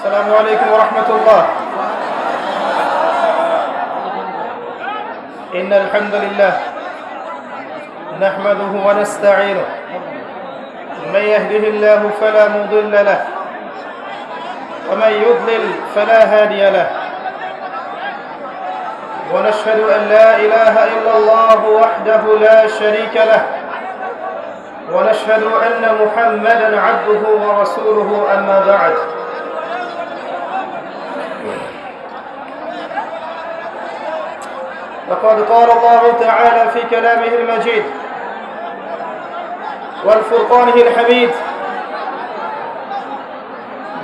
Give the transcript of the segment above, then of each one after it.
السلام عليكم ورحمة الله. إن الحمد لله نحمده ونستعينه، من يهده الله فلا مضل له ومن يضلل فلا هادي له، ونشهد أن لا إله إلا الله وحده لا شريك له، ونشهد أن محمدًا عبده ورسوله. أما بعد، فقد قال الله تعالى في كلامه المجيد والفرقانه الحميد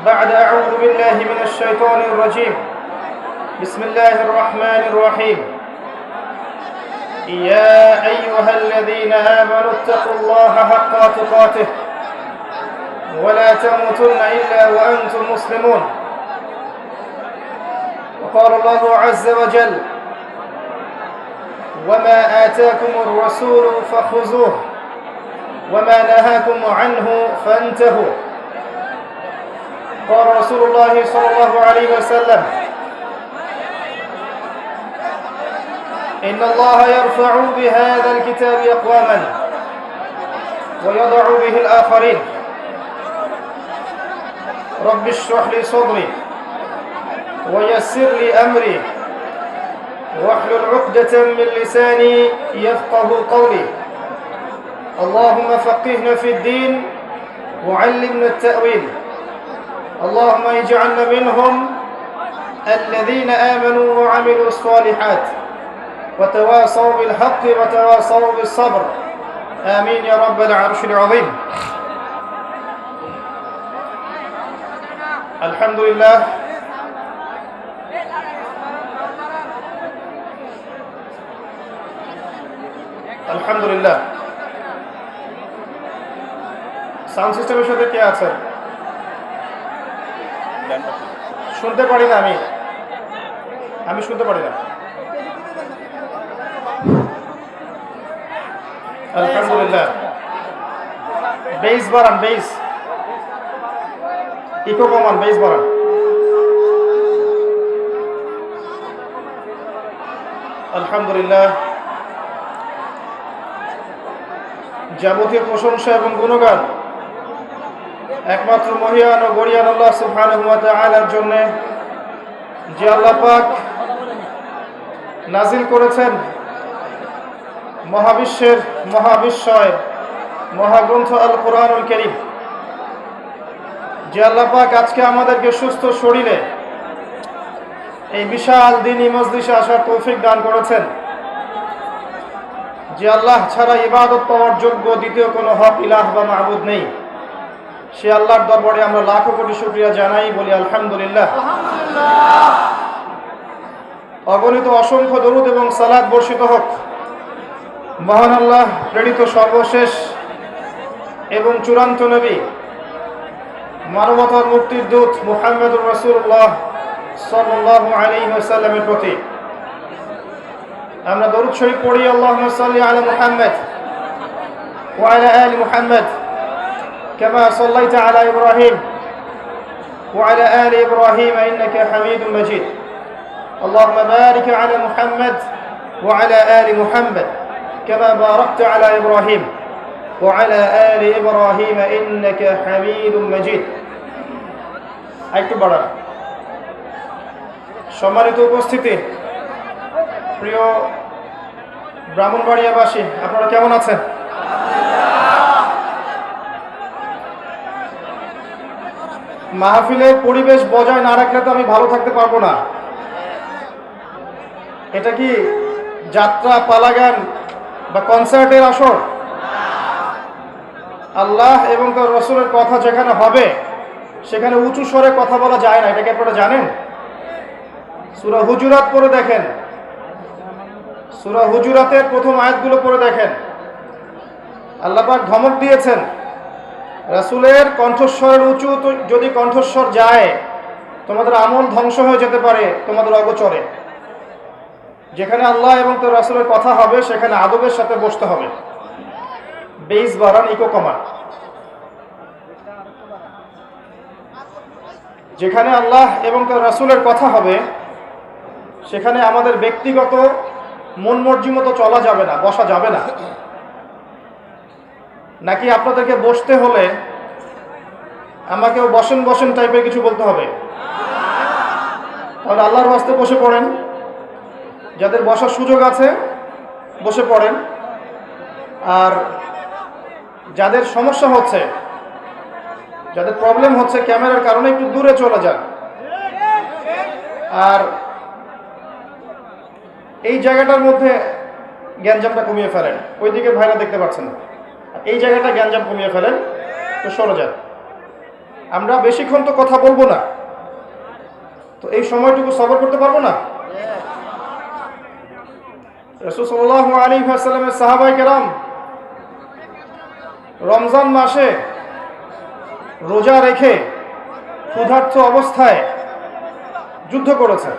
بعد أعوذ بالله من الشيطان الرجيم. بسم الله الرحمن الرحيم. يا أيها الذين آمنوا اتقوا الله حق تقاته ولا تموتن إلا وأنتم مسلمون. وقال الله عز وجل: وما آتاكم الرسول فخذوه وما نهاكم عنه فانتهوا. قال رسول الله صلى الله عليه وسلم: إن الله يرفع بهذا الكتاب أقواما ويضع به الآخرين. رب اشرح لي صدري ويسر لي أمري واحلل عقدة من لساني يفقه قولي. اللهم فقهنا في الدين وعلمنا التأويل. اللهم اجعلنا منهم الذين آمنوا وعملوا الصالحات وتواصوا بالحق وتواصوا بالصبر. آمين يا رب العرش العظيم. الحمد لله. আলহামদুলিল্লাহ। সাউন্ড সিস্টেমের সাথে কে আছেন? শুনতে পারি না, আমি শুনতে পারি না। আলহামদুলিল্লাহ। বেস বাড়ান, বেস ইকো কমান, বেস বাড়ান। আলহামদুলিল্লাহ। যাবতীয় প্রশংসা এবং গুণগান একমাত্র মহিয়ান ও গরিয়ান আল্লাহ সুবহানাহু ওয়া তাআলার জন্য, যে আল্লাহ পাক নাজিল করেছেন মহাবিশ্বের মহাবিশ্বয় মহাগ্রন্থ আল কোরআনুল কারীম। যে আল্লাহ পাক আজকে আমাদেরকে সুস্থ শরীরে এই বিশাল দ্বীনি মজলিসে আসার তৌফিক দান করেছেন। যে আল্লাহ ছাড়া ইবাদত পাওয়ার যোগ্য দ্বিতীয় কোনো হক ইলাহ বা মাবুদ নেই, সে আল্লাহর দরবারে আমরা লাখো কোটি শুকরিয়া জানাই, বলি আলহামদুলিল্লাহ। অগণিত অসংখ্য দরুদ এবং সালাত বর্ষিত হোক মহান আল্লাহ প্রেরিত সর্বশেষ এবং চূড়ান্ত নবী, মানবতার মুক্তির দূত মুহাম্মদুর রাসূলুল্লাহ সাল্লাল্লাহু আলাইহি ওয়াসাল্লামের প্রতি আমরা দরুদ শরীফ পড়ি। আল্লাহুম্মা সাল্লি আলা মুহাম্মদ ওয়া আলা আলি মুহাম্মদ কামা সাল্লাইতা আলা ইব্রাহিম ওয়া আলা আলি ইব্রাহিম ইন্নাকা হামিদুম মাজিদ। আল্লাহুম্মা বারিক আলা মুহাম্মদ ওয়া আলা আলি মুহাম্মদ কামা বারাকতা আলা ইব্রাহিম ওয়া আলা আলি ইব্রাহিম ইন্নাকা হামিদুম মাজিদ। একটু বাড়ান। সম্মানিত উপস্থিতি, প্রিয় ব্রাহ্মণবাড়িয়াবাসী, আপনারা কেমন আছেন? মাহফিলের পরিবেশ বজায় না রাখলে তো আমি ভালো থাকতে পারবো না। এটা কি যাত্রা, পালাগান বা কনসার্টের আসর? আল্লাহ এবং তার রাসূলের কথা যেখানে হবে সেখানে উঁচু স্বরে কথা বলা যায় না। এটা কি আপনারা জানেন? সূরা হুজুরাত পড়ে দেখেন, সূরা হুজুরাতের প্রথম আয়াতগুলো পড়ে দেখেন। আল্লাহ পাক ধমক দিয়েছেন, রাসূলের কণ্ঠস্বরের উঁচু যদি কণ্ঠস্বর যায় তোমাদের আমল ধ্বংস হয়ে যেতে পারে তোমাদের অগোচরে। যেখানে আল্লাহ এবং তার রাসূলের কথা হবে সেখানে আদবের সাথে বসতে হবে। বেস বাড়ান, ইকো কমান। যেখানে আল্লাহ এবং তার রাসূলের কথা হবে সেখানে আমাদের ব্যক্তিগত মন মর্জি মতো চলা যাবে না, বসা যাবে না। নাকি আপনাদেরকে বসতে হলে আমাকেও বসেন বসেন টাইপের কিছু বলতে হবে? তাহলে আল্লাহর ওয়াস্তে বসে পড়েন, যাদের বসার সুযোগ আছে বসে পড়েন, আর যাদের সমস্যা হচ্ছে, যাদের প্রবলেম হচ্ছে ক্যামেরার কারণে একটু দূরে চলে যান। আর এই জায়গাটার মধ্যে গ্যাঞ্জামটা কমিয়ে ফেলেন, ওইদিকে ভাইরা দেখতে পাচ্ছেন না, এই জায়গাটা গ্যাঞ্জাম কমিয়ে ফেলেন, তো সরে যান। আমরা বেশিক্ষণ তো কথা বলবো না, তো এই সময়টুকু সবর করতে পারবো না? রাসূল সাল্লাল্লাহু আলাইহি ওয়াসাল্লামের সাহাবায়ে কেরাম রমজান মাসে রোজা রেখে ক্ষুধার্ত অবস্থায় যুদ্ধ করেছে।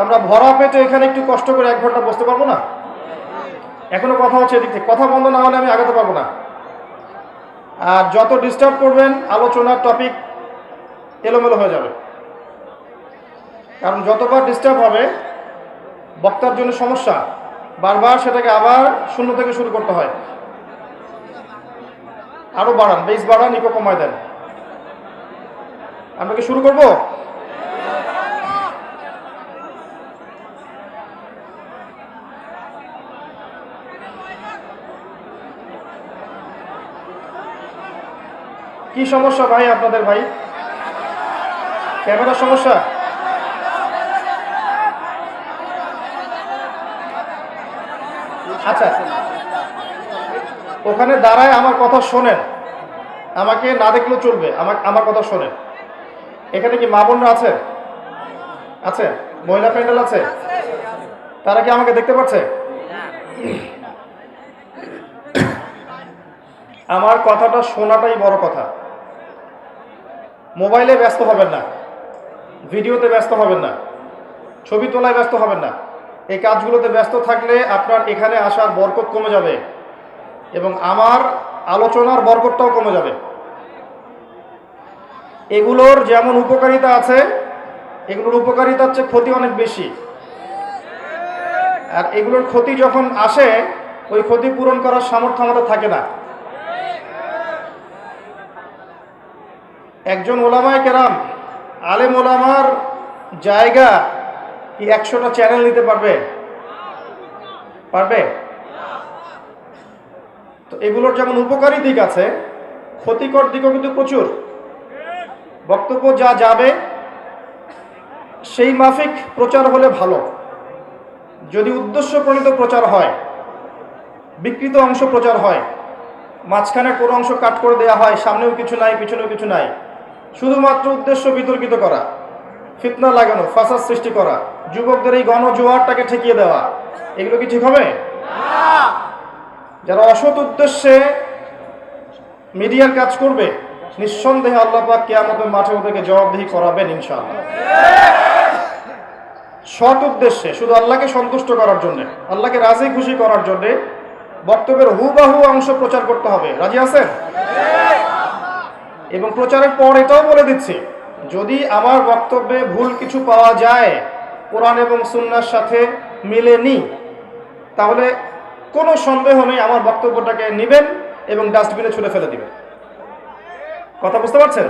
আমরা ভরা পেটে এখানে একটু কষ্ট করে 1 ঘন্টা বসতে পারবো না? এখনো কথা হচ্ছে এদিক থেকে, কথা বন্ধ না হলে আমি আগাতে পারবো না। আর যত ডিস্টার্ব করবেন আলোচনার টপিক এলোমেলো হয়ে যাবে, কারণ যতবার ডিস্টার্ব হবে বক্তার জন্য সমস্যা, বারবার সেটাকে আবার শূন্য থেকে শুরু করতে হয়। আরো বাড়ান, বেস বাড়ান, ইকো কমায় দেন। আমরা কি শুরু করব? কি সমস্যা ভাই আপনাদের? ভাই ক্যামেরার সমস্যা? আচ্ছা, ওখানে দাঁড়ায় আমার কথা শোনেন, আমাকে না দেখলেও চলবে, আমার কথা শোনেন। এখানে কি মা বোনরা আছে? আছে? মহিলা প্যান্ডেল আছে? তারা কি আমাকে দেখতে পাচ্ছে? আমার কথাটা শোনাটাই বড় কথা। মোবাইলে ব্যস্ত হবেন না, ভিডিওতে ব্যস্ত হবেন না, ছবি তোলায় ব্যস্ত হবেন না। এই কাজগুলোতে ব্যস্ত থাকলে আপনার এখানে আসার বরকত কমে যাবে এবং আমার আলোচনার বরকতটাও কমে যাবে। এগুলোর যেমন উপকারিতা আছে, এগুলোর উপকারিতার চেয়ে ক্ষতি অনেক বেশি। আর এগুলোর ক্ষতি যখন আসে, ওই ক্ষতি পূরণ করার সামর্থ্য আমাদের থাকে না। একজন ওলামায়ে কেরাম, আলেম ওলামার জায়গা কি 100টা চ্যানেল নিতে পারবে? পারবে? তো এগুলোর যেমন উপকারী দিক আছে, ক্ষতিকর দিকও কিন্তু প্রচুর। বক্তব্য যা যাবে সেই মাফিক প্রচার হলে ভালো। যদি উদ্দেশ্য প্রণীত প্রচার হয়, বিকৃত অংশ প্রচার হয়, মাঝখানে কোনো অংশ কাট করে দেওয়া হয়, সামনেও কিছু নাই পিছনেও কিছু নাই, শুধুমাত্র উদ্দেশ্য বিতর্কিত করা, ফিতনা লাগানো, ফাসাদ সৃষ্টি করা, যুবকদের এই গণজোয়ারটাকে ঠেকিয়ে দেওয়া, এগুলো কি ঠিক হবে? যারা অসৎ উদ্দেশ্যে মিডিয়ার কাজ করবে, নিঃসন্দেহে আল্লাহ পাক কিয়ামতের মাঠে ওদেরকে জবাবদিহি করাবেন ইনশাআল্লাহ। সৎ উদ্দেশ্যে, শুধু আল্লাহকে সন্তুষ্ট করার জন্য, আল্লাহকে রাজি খুশি করার জন্য বক্তব্যের হুবাহু অংশ প্রচার করতে হবে। রাজি আছেন? এবং প্রচারের পর এটাও বলে দিচ্ছি, যদি আমার বক্তব্যে ভুল কিছু পাওয়া যায়, কোরআন এবং সুন্নাহর সাথে মিলেনি, তাহলে কোনো সন্দেহ নেই আমার বক্তব্যটাকে নেবেন এবং ডাস্টবিনে ছুঁড়ে ফেলে দিবেন। কথা বুঝতে পারছেন?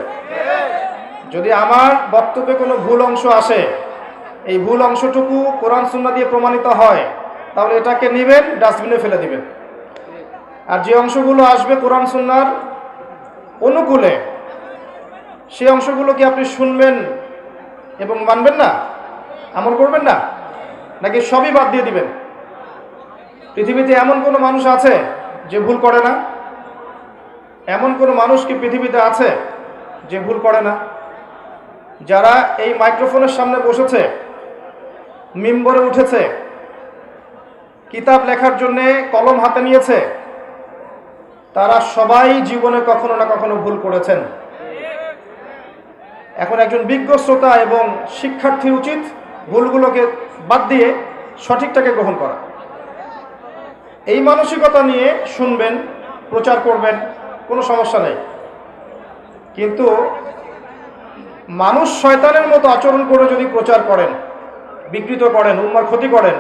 যদি আমার বক্তব্যে কোনো ভুল অংশ আসে, এই ভুল অংশটুকু কোরআন সুন্নাহ দিয়ে প্রমাণিত হয়, তাহলে এটাকে নেবেন, ডাস্টবিনে ফেলে দিবেন। আর যে অংশগুলো আসবে কোরআন সুন্নাহর অনুকূলে, সেই অংশগুলো কি আপনি শুনবেন এবং মানবেন না, আমল করবেন না, নাকি সবই বাদ দিয়ে দিবেন? পৃথিবীতে এমন কোনো মানুষ আছে যে ভুল করে না? এমন কোনো মানুষ কি পৃথিবীতে আছে যে ভুল করে না? যারা এই মাইক্রোফোনের সামনে বসেছে, মিম্বরে উঠেছে, কিতাব লেখার জন্য কলম হাতে নিয়েছে, তারা সবাই জীবনে কখনো না কখনো ভুল করেছেন। এখন একজন বিজ্ঞ শ্রোতা এবং শিক্ষার্থীর উচিত ভুলগুলোকে বাদ দিয়ে সঠিকটাকে গ্রহণ করা। এই মানসিকতা নিয়ে শুনবেন, প্রচার করবেন, কোনো সমস্যা নেই। কিন্তু মানুষ শয়তানের মতো আচরণ করে যদি প্রচার করেন, বিকৃত করেন, উম্মার ক্ষতি করেন,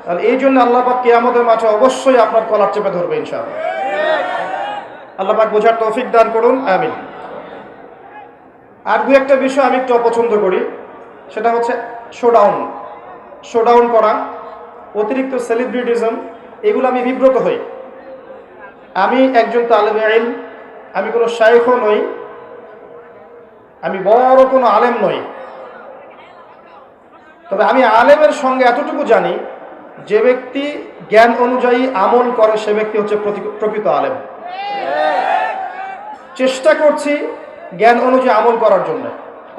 তাহলে এই জন্য আল্লাহ পাক কিয়ামতের মাঠে অবশ্যই আপনার কলার চেপে ধরবে ইনশাআল্লাহ। আল্লাহ পাক বোঝার তৌফিক দান করুন, আমিন। আর দু একটা বিষয় আমি একটু অপছন্দ করি, সেটা হচ্ছে শোডাউন করা, অতিরিক্ত সেলিব্রিটিজম, এগুলো আমি বিব্রত হই। আমি একজন তালেবে ইলম, আমি কোনো শাইখও নই, আমি বড় কোনো আলেম নই, তবে আমি আলেমের সঙ্গে এতটুকু জানি, যে ব্যক্তি জ্ঞান অনুযায়ী আমল করে সে ব্যক্তি হচ্ছে প্রকৃত আলেম। চেষ্টা করছি জ্ঞান অনুযায়ী আমল করার জন্য,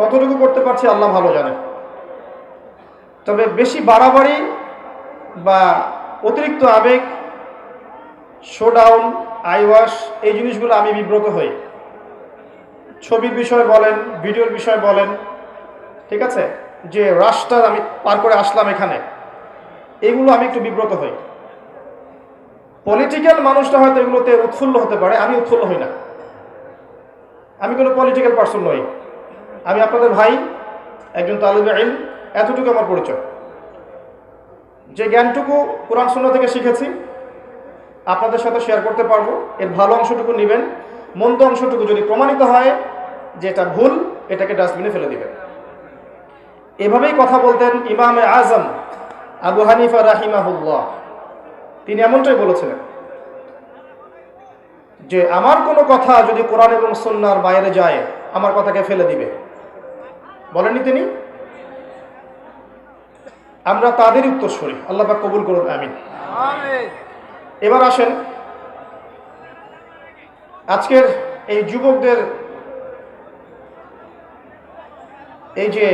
কতটুকু করতে পারছি আল্লাহ ভালো জানে। তবে বেশি বাড়াবাড়ি বা অতিরিক্ত আবেগ, শোডাউন, আইওয়াশ, এই জিনিসগুলো আমি বিব্রত হই। ছবির বিষয় বলেন, ভিডিওর বিষয় বলেন, ঠিক আছে, যে রাস্তা আমি পার করে আসলাম এখানে, এগুলো আমি একটু বিব্রত হই। পলিটিক্যাল মানুষটা হয়তো এগুলোতে উৎফুল্ল হতে পারে, আমি উৎফুল্ল হই না। আমি কোনো পলিটিক্যাল পার্সন নই, আমি আপনাদের ভাই, একজন তালিবে ইলম, এতটুকু আমার পরিচয়। যে জ্ঞানটুকু কোরআন সুন্নাহ থেকে শিখেছি আপনাদের সাথে শেয়ার করতে পারবো। এর ভালো অংশটুকু নেবেন, মন্দ অংশটুকু যদি প্রমাণিত হয় যে এটা ভুল, এটাকে ডাস্টবিনে ফেলে দিবেন। এভাবেই কথা বলতেন ইমামে আজম আবু হানিফা রাহিমাহুল্লাহ। তিনি এমনটাই বলেছিলেন যে আমার কোনো কথা যদি কোরআন এবং সুন্নাহর বাইরে যায়, আমার কথাকে ফেলে দিবে, বলেননি তিনি? আমরা তাদের উত্তরসূরি, আল্লাহ পাক কবুল করুন, আমিন। এবার আসেন আজকের এই যুবকদের এই যে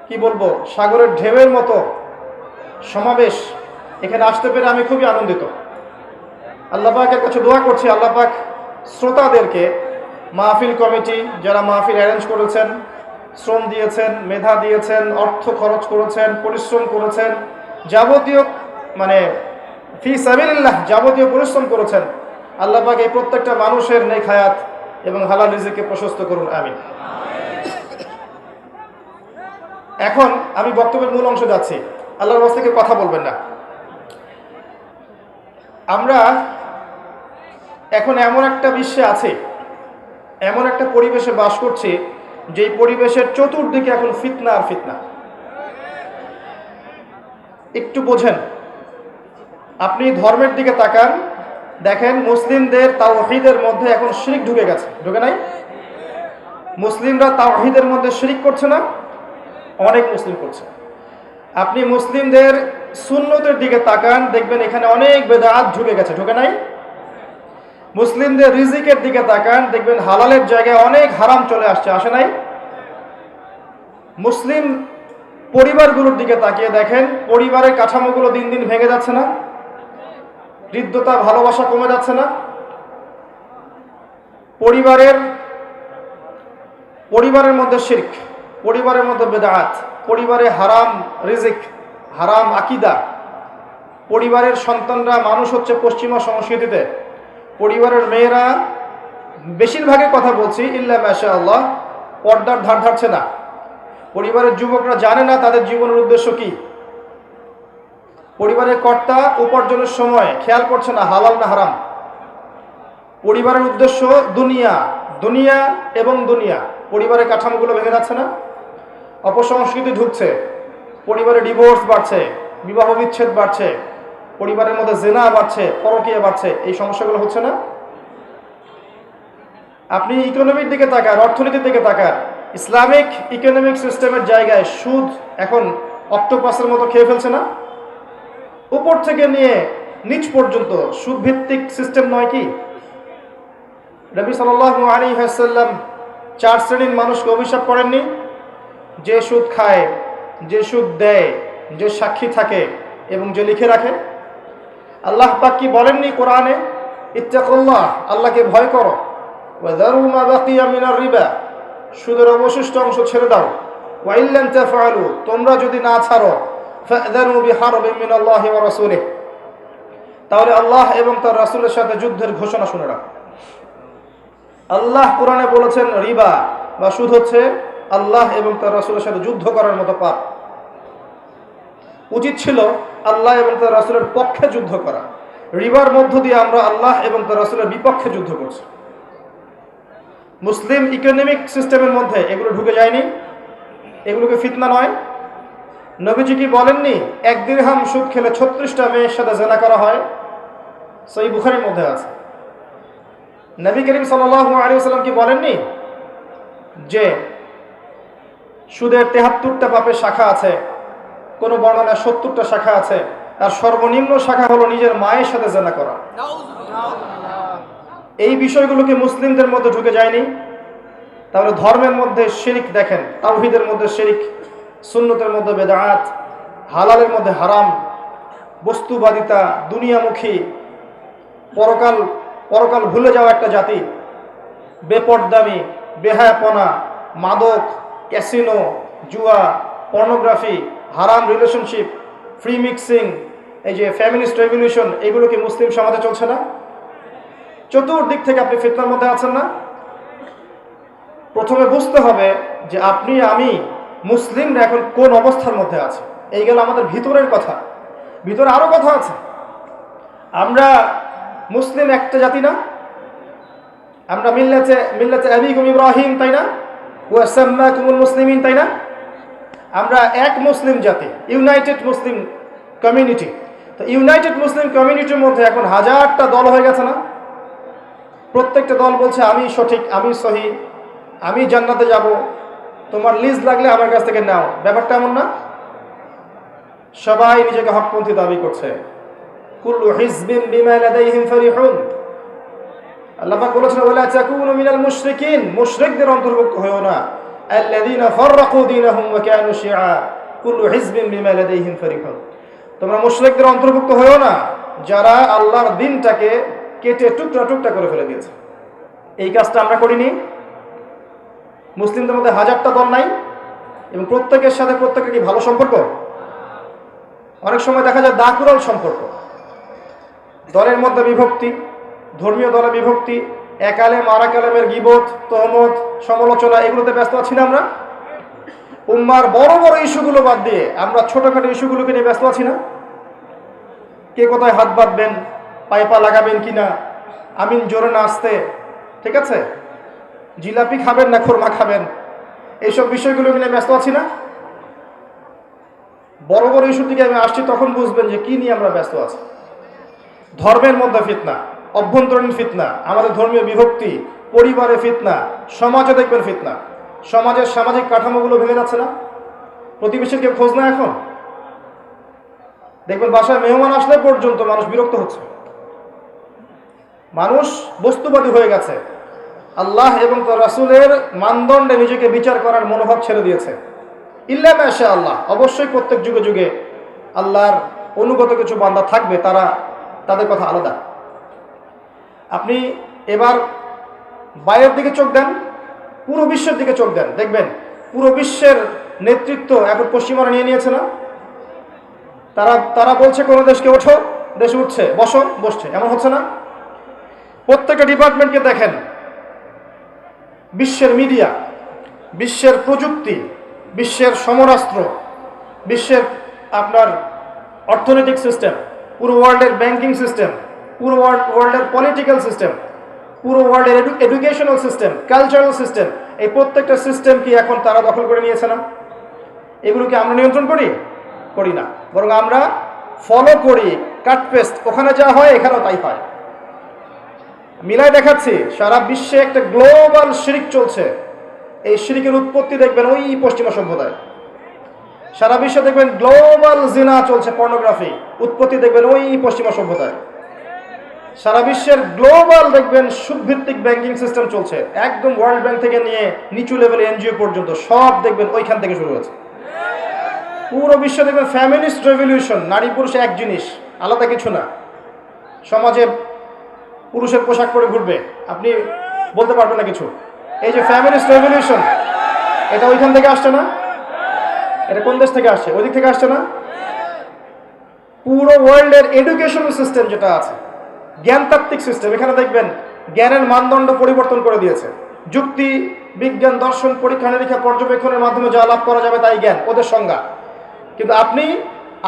কি বলবো, সাগরের ঢেউয়ের মতো সমাবেশ, এখানে আসতে পেরে আমি খুবই আনন্দিত। আল্লাহ পাকের কাছে দোয়া করছি, আল্লাহ পাক শ্রোতাদেরকে, মাহফিল কমিটি যারা মাহফিল অ্যারেঞ্জ করেছেন, শ্রম দিয়েছেন, মেধা দিয়েছেন, অর্থ খরচ করেছেন, পরিশ্রম করেছেন, যাবতীয় ফি সাবিলিল্লাহ যাবতীয় পরিশ্রম করেছেন, আল্লাহ পাক এই প্রত্যেকটা মানুষের নেক হায়াত এবং হালাল রিজিককে প্রশস্ত করুন, আমিন। এখন আমি বক্তব্যের মূল অংশ যাচ্ছি, আল্লাহর ওয়াস্তে থেকে কথা বলবেন না। আমরা এখন এমন একটা বিশ্বে আছি, এমন একটা পরিবেশে বাস করছি, যেই পরিবেশের চতুর্দিকে এখন ফিতনা আর ফিতনা। একটু বোঝেন, আপনি ধর্মের দিকে তাকান, দেখেন মুসলিমদের তাওহীদের মধ্যে এখন শিরক ঢুকে গেছে, ঢুকে নাই? মুসলিমরা তাওহীদের মধ্যে শিরক করছে না? অনেক মুসলিম করছে। আপনি মুসলিমদের সুন্নতের দিকে তাকান, দেখবেন এখানে অনেক বেদাত ঢুকে গেছে, ঢুকে নাই? মুসলিমদের রিজিকের দিকে তাকান, দেখবেন হালালের জায়গায় অনেক হারাম চলে আসছে, আসে নাই? মুসলিম পরিবারগুলোর দিকে তাকিয়ে দেখেন, পরিবারের কাঠামোগুলো দিন দিন ভেঙে যাচ্ছে না? হৃদ্যতা, ভালোবাসা কমে যাচ্ছে না? পরিবারের মধ্যে শিরক, পরিবারের মধ্যে বেদাত, পরিবারে হারাম রিজিক, হারাম আকীদা, পরিবারের সন্তানরা মানুষ হচ্ছে পশ্চিমা সংস্কৃতিতে, পরিবারের মেয়েরা, বেশিরভাগের কথা বলছি, ইল্লা মাশাআল্লাহ, পর্দার ধার ধারছে না। পরিবারের যুবকরা জানে না তাদের জীবনের উদ্দেশ্য কি। পরিবারের কর্তা উপার্জনের সময় খেয়াল করছে না হালাল না হারাম। পরিবারের উদ্দেশ্য দুনিয়া, দুনিয়া এবং দুনিয়া। পরিবারের কাঠামোগুলো ভেঙে যাচ্ছে না? অপসংস্কৃতি ঢুকছে, পরিবারে ডিভোর্স বাড়ছে, বিবাহ বিচ্ছেদ বাড়ছে, পরিবারের মধ্যে জেনা বাড়ছে, পরকীয়া বাড়ছে, এই সমস্যাগুলো হচ্ছে না? আপনি ইকোনমির দিকে তাকান, অর্থনীতির দিকে তাকান, ইসলামিক ইকোনমিক সিস্টেমের জায়গায় সুদ এখন অক্টোপাসের মতো খেয়ে ফেলছে না? উপর থেকে নিয়ে নিচ পর্যন্ত সুদ ভিত্তিক সিস্টেম নয় কি? নবী সাল্লাল্লাহু আলাইহি ওয়াসাল্লাম 4 শ্রেণীর মানুষকে অভিশাপ করেননি? যে সুদ খায়, যে সুদ দেয়, যে সাক্ষী থাকে এবং যে লিখে রাখে। আল্লাহ পাক কি বলেননি কোরআনে, ইত্তাকুল্লাহ, আল্লাহকে ভয় করো, ওয়া যারু মা বাকিয়া মিনার রিবা, সুদের অবশিষ্ট অংশ ছেড়ে দাও, ওয়া ইল্লাম তাফআলু, তোমরা যদি না ছাড়ো, ফাযানু বিহারবিন মিনাল্লাহি ওয়া রাসূলিহি, তাহলে আল্লাহ এবং তার রাসূলের সাথে যুদ্ধের ঘোষণা শুনে রাখো। আল্লাহ কোরআনে বলেছেন রিবা, বা সুদ হচ্ছে আল্লাহ এবং তার রাসূলের সাথে যুদ্ধ করার মতো পাপ। উচিত ছিল আল্লাহ এবং তার রাসূলের পক্ষে যুদ্ধ করা। রিবার মধ্য দিয়ে আমরা আল্লাহ এবং তার রাসূলের বিপক্ষে যুদ্ধ করছি। মুসলিম ইকোনমিক সিস্টেমের মধ্যে এগুলো ঢুকে যায়নি? এগুলোকে ফিতনা নয়? নবীজি কি বলেননি 1 দিরহাম সুদ খেলে 36টা মেয়ের সাথে জিনা করা হয়? সহিহ বুখারীর মধ্যে আছে। নবী করিম সাল্লাল্লাহু আলাইহি ওয়াসাল্লাম কি বলেননি যে সুদের 73টা পাপের শাখা আছে, কোন বর্ণনায় 70টা শাখা আছে, আর সর্বনিম্ন শাখা হলো নিজের মায়ের সাথে জিনা করা? এই বিষয়গুলোকে মুসলিমদের মধ্যে ঢুকে যায়নি? তাহলে ধর্মের মধ্যে শিরিক দেখেন, তাওহীদের মধ্যে শিরিক, সুন্নতের মধ্যে বেদাত, হালালের মধ্যে হারাম, বস্তুবাদিতা, দুনিয়ামুখী, পরকাল ভুলে যাওয়া একটা জাতি, বেপরদামি, বেহায়াপনা, মাদক, ক্যাসিনো, জুয়া, পর্নোগ্রাফি, হারাম রিলেশনশিপ, ফ্রি মিক্সিং, এই যে ফ্যামিনিস্ট রেভলিউশন, এগুলো কি মুসলিম সমাজে চলছে না? চতুর্দিক থেকে আপনি ফিতনার মধ্যে আছেন না? প্রথমে বুঝতে হবে যে আপনি আমি মুসলিমরা এখন কোন অবস্থার মধ্যে আছে। এই গেল আমাদের ভিতরের কথা। ভিতরে আরো কথা আছে। আমরা মুসলিম একটা জাতি না? আমরা মিল্লাতে আবিকুম ইব্রাহিম, তাই না? ওয়া সাম্মাকুমুল মুসলিমিন, তাই না? আমরা এক মুসলিম জাতি, ইউনাইটেড মুসলিম কমিউনিটি। তো ইউনাইটেড মুসলিম কমিউনিটির মধ্যে এখন হাজারটা দল হয়ে গেছে না? প্রত্যেকটা দল বলছে আমি সঠিক, আমি সহি, আমি জান্নাতে যাব, তোমার লিস্ট লাগলে আমার কাছ থেকে নাও। ব্যাপারটা এমন না? সবাই নিজেকে হকপন্থী দাবি করছে। কুল্লু হিজবিন বিমা লাদাইহিম ফারিহুন। আল্লাহ পাক বলেছেন ওয়ালা তাকুনু মিনাল মুশরিকিন, মুশরিকদের অন্তর্ভুক্ত হয়ো না। আল্লাযীনা ফাররাকু দীনাহুম ওয়া কানু শিআ কুল্লু হিজবিন বিমা লাদাইহিম ফারিহুন। তোমরা মুশরিকদের অন্তর্ভুক্ত হয়ো না যারা আল্লাহর দ্বীনটাকে কেটে টুকরা টুকরা করে ফেলে দিয়েছে। এই কাজটা আমরা করিনি? মুসলিমদের মধ্যে হাজারটা দল নাই এবং প্রত্যেকের সাথে প্রত্যেকের কি ভালো সম্পর্ক? অনেক সময় দেখা যায় দাকুরাল সম্পর্ক, দলের মধ্যে বিভক্তি, ধর্মীয় দলে বিভক্তি, এক আলেম আর এক আলেমের গীবত, তহমত, সমালোচনা, এগুলোতে ব্যস্ত আছি না আমরা? উম্মার বড় বড় ইস্যুগুলো বাদ দিয়ে আমরা ছোটখাটো ইস্যুগুলোকে নিয়ে ব্যস্ত আছি না? কে কোথায় হাত বাঁধবেন, পায়ে পা লাগাবেন কিনা, আমিন জোরে না আসতে, ঠিক আছে, জিলাপি খাবেন না খোরমা খাবেন, এইসব বিষয়গুলোকে নিয়ে ব্যস্ত আছি না? বড় বড় ইস্যুর দিকে আমি আসছি, তখন বুঝবেন যে কি নিয়ে আমরা ব্যস্ত আছি। ধর্মের মধ্যে ফিতনা, অভ্যন্তরীণ ফিতনা, আমাদের ধর্মীয় বিভক্তি, পরিবারে ফিতনা, সমাজে দেখবেন ফিতনা, সমাজের সামাজিক কাঠামোগুলো ভেঙে যাচ্ছে না? প্রতিবেশীর কেউ খোঁজ না এখন? দেখবেন বাসায় মেহমান আসলে পর্যন্ত মানুষ বিরক্ত হচ্ছে। মানুষ বস্তুবাদী হয়ে গেছে, আল্লাহ এবং তার রাসূলের মানদণ্ডে নিজেকে বিচার করার মনোভাব ছেড়ে দিয়েছে। ইল্লা মাশা আল্লাহ, অবশ্যই প্রত্যেক যুগে যুগে আল্লাহর অনুগত কিছু বান্দা থাকবে, তাদের কথা আলাদা। আপনি এবার বাইরের দিকে চোখ দেন, পুরো বিশ্বের দিকে চোখ দেন, দেখবেন পুরো বিশ্বের নেতৃত্ব এখন পশ্চিমারা নিয়ে নিয়েছে না? তারা বলছে কোনো দেশকে ওঠো, দেশ উঠছে, বসো, বসছে, এমন হচ্ছে না? প্রত্যেকটা ডিপার্টমেন্টকে দেখেন, বিশ্বের মিডিয়া, বিশ্বের প্রযুক্তি, বিশ্বের সমরাস্ত্র, বিশ্বের আপনার অর্থনৈতিক সিস্টেম, পুরো ওয়ার্ল্ডের ব্যাংকিং সিস্টেম, পুরো ওয়ার্ল্ডের পলিটিক্যাল সিস্টেম, পুরো ওয়ার্ল্ডের এডুকেশনাল সিস্টেম, কালচারাল সিস্টেম, এই প্রত্যেকটা সিস্টেম কি এখন তারা দখল করে নিয়েছে না? এগুলোকে আমরা নিয়ন্ত্রণ করি না, বরং আমরা ফলো করি, কাট পেস্ট, ওখানে যা হয় এখানেও তাই হয়। মিলাই দেখাচ্ছি, সারা বিশ্বে একটা গ্লোবাল শিরিক চলছে। এই শিরিকের উৎপত্তি দেখবেন ওই পশ্চিমা সভ্যতায়। সারা বিশ্বে দেখবেন গ্লোবাল জিনা চলছে, পর্নোগ্রাফি, উৎপত্তি দেখবেন ওই পশ্চিমা সভ্যতায়। সারা বিশ্বের গ্লোবাল দেখবেন সুদভিত্তিক ব্যাংকিং সিস্টেম চলছে, একদম ওয়ার্ল্ড ব্যাংক থেকে নিয়ে নিচু লেভেল এনজিও পর্যন্ত সব দেখবেন ওইখান থেকে শুরু হয়েছে। পুরো বিশ্ব দেখবেন ফ্যামিনিস্ট রেভলিউশন, নারী পুরুষ এক জিনিস, আলাদা কিছু না। সমাজে পুরুষের পোশাক পরে ঘুরবে, আপনি বলতে পারবেন না কিছু। এই যে ফ্যামিনিস্ট রেভলিউশন, এটা ওইখান থেকে আসছে না? এটা কোন দেশ থেকে আসছে? ওই দিক থেকে আসছে না? পুরো ওয়ার্ল্ডের এডুকেশনাল সিস্টেম যেটা আছে, জ্ঞানতাত্ত্বিক সিস্টেম, এখানে দেখবেন জ্ঞানের মানদণ্ড পরিবর্তন করে দিয়েছে। যুক্তি বিজ্ঞান, দর্শন, পরীক্ষা নিরীক্ষা, পর্যবেক্ষণের মাধ্যমে যা লাভ করা যাবে তাই জ্ঞান, ওদের সংজ্ঞা। কিন্তু আপনি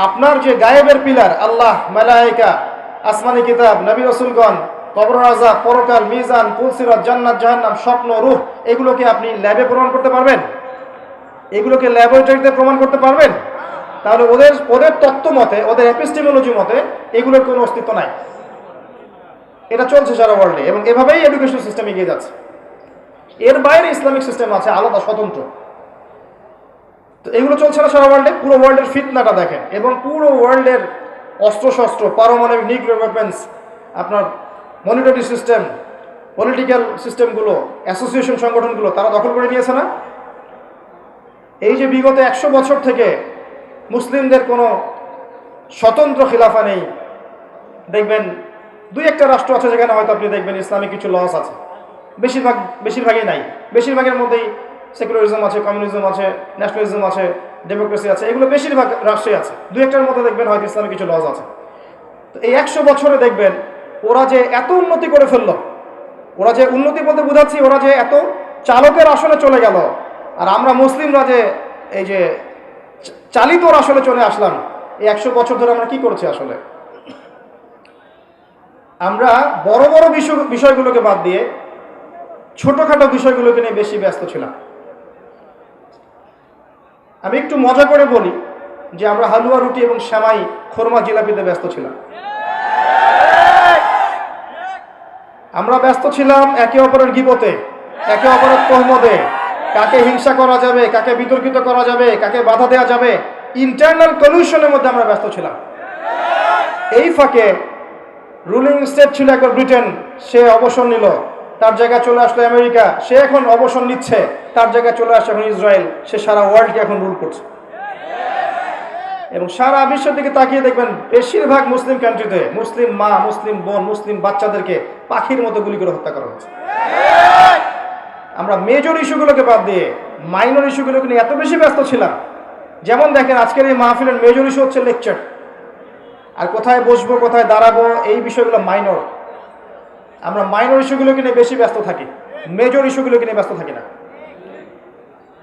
আপনার যে গায়েবের পিলার, আল্লাহ, মালায়েকা, আসমানি কিতাব, নবী রাসূলগণ, কবর আযাব, পরকাল, মিজান, পুলসিরাত, জান্নাত, জাহান্নাম, স্বপ্ন, রূহ, এগুলোকে আপনি ল্যাবে প্রমাণ করতে পারবেন? এগুলোকে ল্যাবরেটরিতে প্রমাণ করতে পারবেন? তাহলে ওদের তত্ত্ব মতে, ওদের এপিস্টেমোলজি মতে এগুলোর কোনো অস্তিত্ব নাই। এটা চলছে সারা ওয়ার্ল্ডে, এবং এভাবেই এডুকেশন সিস্টেম এগিয়ে যাচ্ছে। এর বাইরে ইসলামিক সিস্টেম আছে আলাদা, স্বতন্ত্র। তো এগুলো চলছে না সারা ওয়ার্ল্ডে। পুরো ওয়ার্ল্ডের ফিতনাটা দেখেন, এবং পুরো ওয়ার্ল্ডের অস্ত্রশস্ত্র, পারমাণবিক নিউক্লিয়ার ওয়েপন্স, আপনার মনিটরি সিস্টেম, পলিটিক্যাল সিস্টেমগুলো, অ্যাসোসিয়েশন সংগঠনগুলো তারা দখল করে নিয়েছে না? এই যে বিগত 100 বছর থেকে মুসলিমদের কোনো স্বতন্ত্র খিলাফা নেই, দেখবেন 2-1টা রাষ্ট্র আছে যেখানে হয়তো আপনি দেখবেন ইসলামিক কিছু লস আছে, বেশিরভাগই নাই। বেশিরভাগের মধ্যেই সেকুলারিজম আছে, কমিউনিজম আছে, ন্যাশনালিজম আছে, ডেমোক্রেসি আছে, এগুলো বেশিরভাগ রাষ্ট্রে আছে। 2-1টার মধ্যে দেখবেন হয়তো ইসলামিক কিছু লস আছে। তো এই 100 বছরে দেখবেন ওরা যে এত উন্নতি করে ফেললো, ওরা যে উন্নতি বলতে বোঝাচ্ছি, ওরা যে এত চালকের আসনে চলে গেল, আর আমরা মুসলিমরা যে এই যে চালিতর আসলে চলে আসলাম, এই 100 বছর ধরে আমরা কি করেছি আসলে? আমরা বড় বড় বিষয়গুলোকে বাদ দিয়ে ছোটখাটো বিষয়গুলোকে নিয়ে বেশি ব্যস্ত ছিলাম। আমি একটু মজা করে বলি যে আমরা হালুয়া, রুটি এবং সেমাই, খোরমা, জিলাপিতে ব্যস্ত ছিলাম। আমরা ব্যস্ত ছিলাম একে অপরের গীবতে, একে অপরের তহমদে, কাকে হিংসা করা যাবে, কাকে বিতর্কিত করা যাবে, কাকে বাধা দেওয়া যাবে, ইন্টারনাল কলিউশনের মধ্যে আমরা ব্যস্ত ছিলাম। এই ফাঁকে রুলিং স্টেট ছিল একবার ব্রিটেন, সে অবসর নিল, তার জায়গায় চলে আসলো আমেরিকা, সে এখন অবসর নিচ্ছে, তার জায়গায় চলে আসছে এখন ইসরায়েল, সে সারা ওয়ার্ল্ডকে এখন রুল করছে। এবং সারা বিশ্বের দিকে তাকিয়ে দেখবেন বেশিরভাগ মুসলিম কান্ট্রিতে মুসলিম মা, মুসলিম বোন, মুসলিম বাচ্চাদেরকে পাখির মতো গুলি করে হত্যা করা হচ্ছে। আমরা মেজর ইস্যুগুলোকে বাদ দিয়ে মাইনর ইস্যুগুলোকে নিয়ে এত বেশি ব্যস্ত ছিলাম। যেমন দেখেন আজকের এই মাহফিলের মেজর ইস্যু হচ্ছে লেকচার, আর কোথায় বসবো, কোথায় দাঁড়াবো, এই বিষয়গুলো মাইনর। আমরা মাইনর ইস্যুগুলোকে নিয়ে বেশি ব্যস্ত থাকি, মেজর ইস্যুগুলোকে নিয়ে ব্যস্ত থাকি না।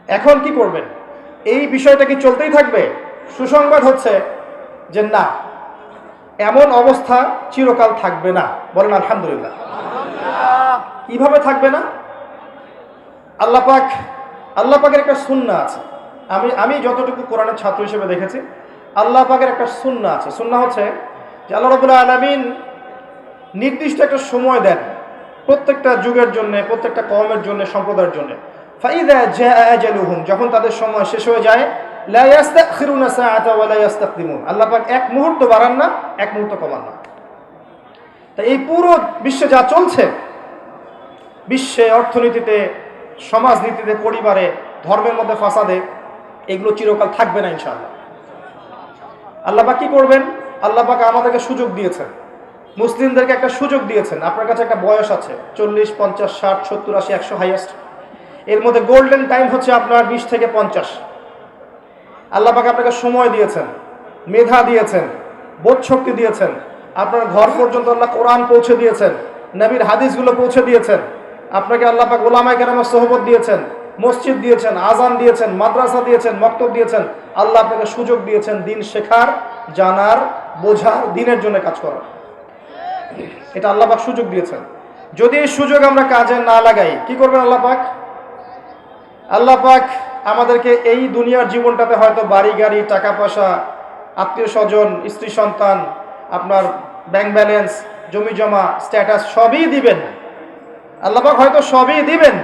এখন কি করবেন? এই বিষয়টা কি চলতেই থাকবে? সুসংবাদ হচ্ছে যে না, এমন অবস্থা চিরকাল থাকবে না। বলেন আলহামদুলিল্লাহ। কিভাবে থাকবে না? আল্লাহ পাকের একটা সুন্নাহ আছে। আমি যতটুকু কোরআনের ছাত্র হিসেবে দেখেছি, আল্লাহ পাকের একটা সুন্নাহ আছে। সুন্নাহ হচ্ছে যে আল্লাহ রাব্বুল আলামিন নির্দিষ্ট একটা সময় দেন প্রত্যেকটা যুগের জন্য, প্রত্যেকটা কওমের জন্য, সম্প্রদায়ের জন্য। ফাইযা জাআ আজালুহুম, যখন তাদের সময় শেষ হয়ে যায়, লা ইস্তাখিরুনা সাআতা ওয়া লা ইস্তাকদিমুন, আল্লাহ পাক এক মুহূর্ত বাড়ান না, এক মুহূর্ত কমান না। তাই এই পুরো বিশ্বে যা চলছে, বিশ্বে অর্থনীতিতে, সমাজনীতিতে, পরিবারে, ধর্মের মধ্যে ফাসাদে, এগুলো চিরকাল থাকবে না ইনশাআল্লাহ। আল্লাহ পাক কি করবেন? আল্লাহ পাক আমাদেরকে সুযোগ দিয়েছেন, মুসলিমদেরকে একটা সুযোগ দিয়েছেন। আপনার কাছে একটা বয়স আছে, 40, 50, 60, 70, 80, 100 হাইয়েস্ট। এর মধ্যে গোল্ডেন টাইম হচ্ছে আপনার 20 থেকে 50। আল্লাহ পাক আপনাকে সময় দিয়েছেন, মেধা দিয়েছেন, বোধ শক্তি দিয়েছেন, আপনার ঘর পর্যন্ত আল্লাহ কোরআন পৌঁছে দিয়েছেন, নবীর হাদিসগুলো পৌঁছে দিয়েছেন, আপনাকে আল্লাহ পাক উলামায়ে কেরামের সোহবত দিয়েছেন, মসজিদ দিয়েছেন, আজান দিয়েছেন, মাদ্রাসা দিয়েছেন, মক্তব দিয়েছেন। আল্লাহ আপনাকে সুযোগ দিয়েছেন দিন শেখার, জানার, বোঝার, দিনের জন্য কাজ করার। এটা আল্লাহ পাক সুযোগ দিয়েছেন। যদি এই সুযোগ আমরা কাজে না লাগাই, কি করবেন আল্লাহ পাক? আল্লাহ পাক আমাদেরকে এই দুনিয়ার জীবনটাতে হয়তো বাড়ি গাড়ি, টাকা পয়সা, আত্মীয় স্বজন, স্ত্রী সন্তান, আপনার ব্যাংক ব্যালেন্স, জমি জমা, স্ট্যাটাস সবই দিবেন। আল্লাহ পাক হয়তো সবই দিবেন,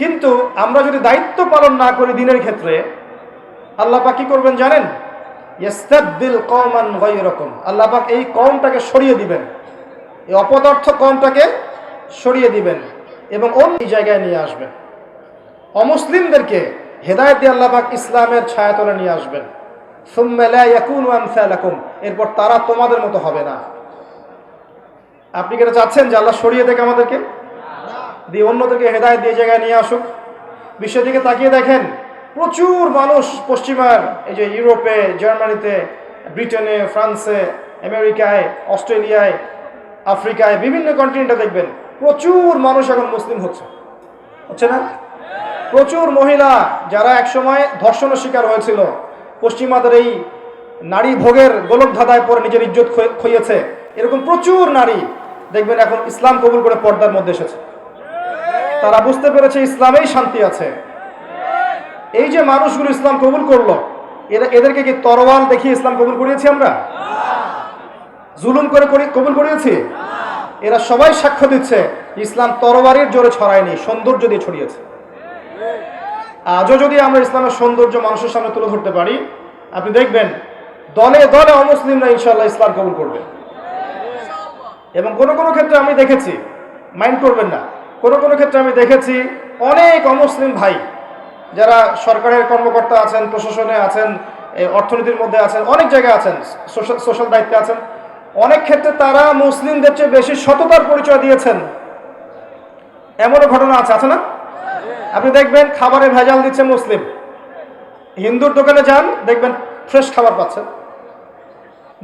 কিন্তু আমরা যদি দায়িত্ব পালন না করি দিনের ক্ষেত্রে, আল্লাহ পাক কি করবেন জানেন? ইস্তাবদিল কওমান গায়রাকুম, আল্লাহ পাক এই কওমটাকে সরিয়ে দিবেন, এই অপদার্থ কওমটাকে সরিয়ে দিবেন এবং অন্য জায়গায় নিয়ে আসবেন। অমুসলিমদেরকে হেদায়েত দিয়ে আল্লাহ পাক ইসলামের ছায়াতলে নিয়ে আসবেন। সুম্মা লা ইয়াকুনু আমসালাকুম, এরপর তারা তোমাদের মতো হবে না। আপনি কি এটা চাচ্ছেন যে আল্লাহ সরিয়ে দেখ আমাদেরকে, দিয়ে অন্যদেরকে হেদায়েত দিয়ে জায়গায় নিয়ে আসুক? বিশ্বের দিকে তাকিয়ে দেখেন, প্রচুর মানুষ পশ্চিমার, এই যে ইউরোপে, জার্মানিতে, ব্রিটেনে, ফ্রান্সে, আমেরিকায়, অস্ট্রেলিয়ায়, আফ্রিকায়, বিভিন্ন কন্টিনেন্টে দেখবেন প্রচুর মানুষ এখন মুসলিম হচ্ছে। হচ্ছে না? প্রচুর মহিলা যারা একসময় ধর্ষণের শিকার হয়েছিল, পশ্চিমাদের এই নারী ভোগের গোলক ধাঁধায় পরে নিজের ইজ্জত খইয়েছে, এরকম প্রচুর নারী দেখবেন এখন ইসলাম কবুল করে পর্দার মধ্যে এসেছে। তারা বুঝতে পেরেছে ইসলামেই শান্তি আছে। এই যে মানুষগুলো ইসলাম কবুল করলো, এদেরকে কি তরোয়াল দেখিয়ে ইসলাম কবুল করিয়েছি আমরা? জুলুম করে কবুল করিয়েছি? এরা সবাই সাক্ষ্য দিচ্ছে ইসলাম তরবারির জোরে ছড়ায়নি, সৌন্দর্য দিয়ে ছড়িয়েছে। আজও যদি আমরা ইসলামের সৌন্দর্য মানুষের সামনে তুলে ধরতে পারি, আপনি দেখবেন দলে দলে অমুসলিমরা ইনশাআল্লাহ ইসলাম কবুল করবে। এবং কোনো কোনো ক্ষেত্রে আমি দেখেছি, মাইন্ড করবেন না, কোনো কোনো ক্ষেত্রে আমি দেখেছি অনেক অমুসলিম ভাই যারা সরকারের কর্মকর্তা আছেন, প্রশাসনে আছেন, অর্থনীতির মধ্যে আছেন, অনেক জায়গায় আছেন, সোশ্যাল দায়িত্বে আছেন, অনেক ক্ষেত্রে তারা মুসলিমদের চেয়ে বেশি সততার পরিচয় দিয়েছেন। এমনও ঘটনা আছে না? আপনি দেখবেন খাবারে ভেজাল দিচ্ছে মুসলিম, হিন্দুর দোকানে যান দেখবেন ফ্রেশ খাবার পাচ্ছেন।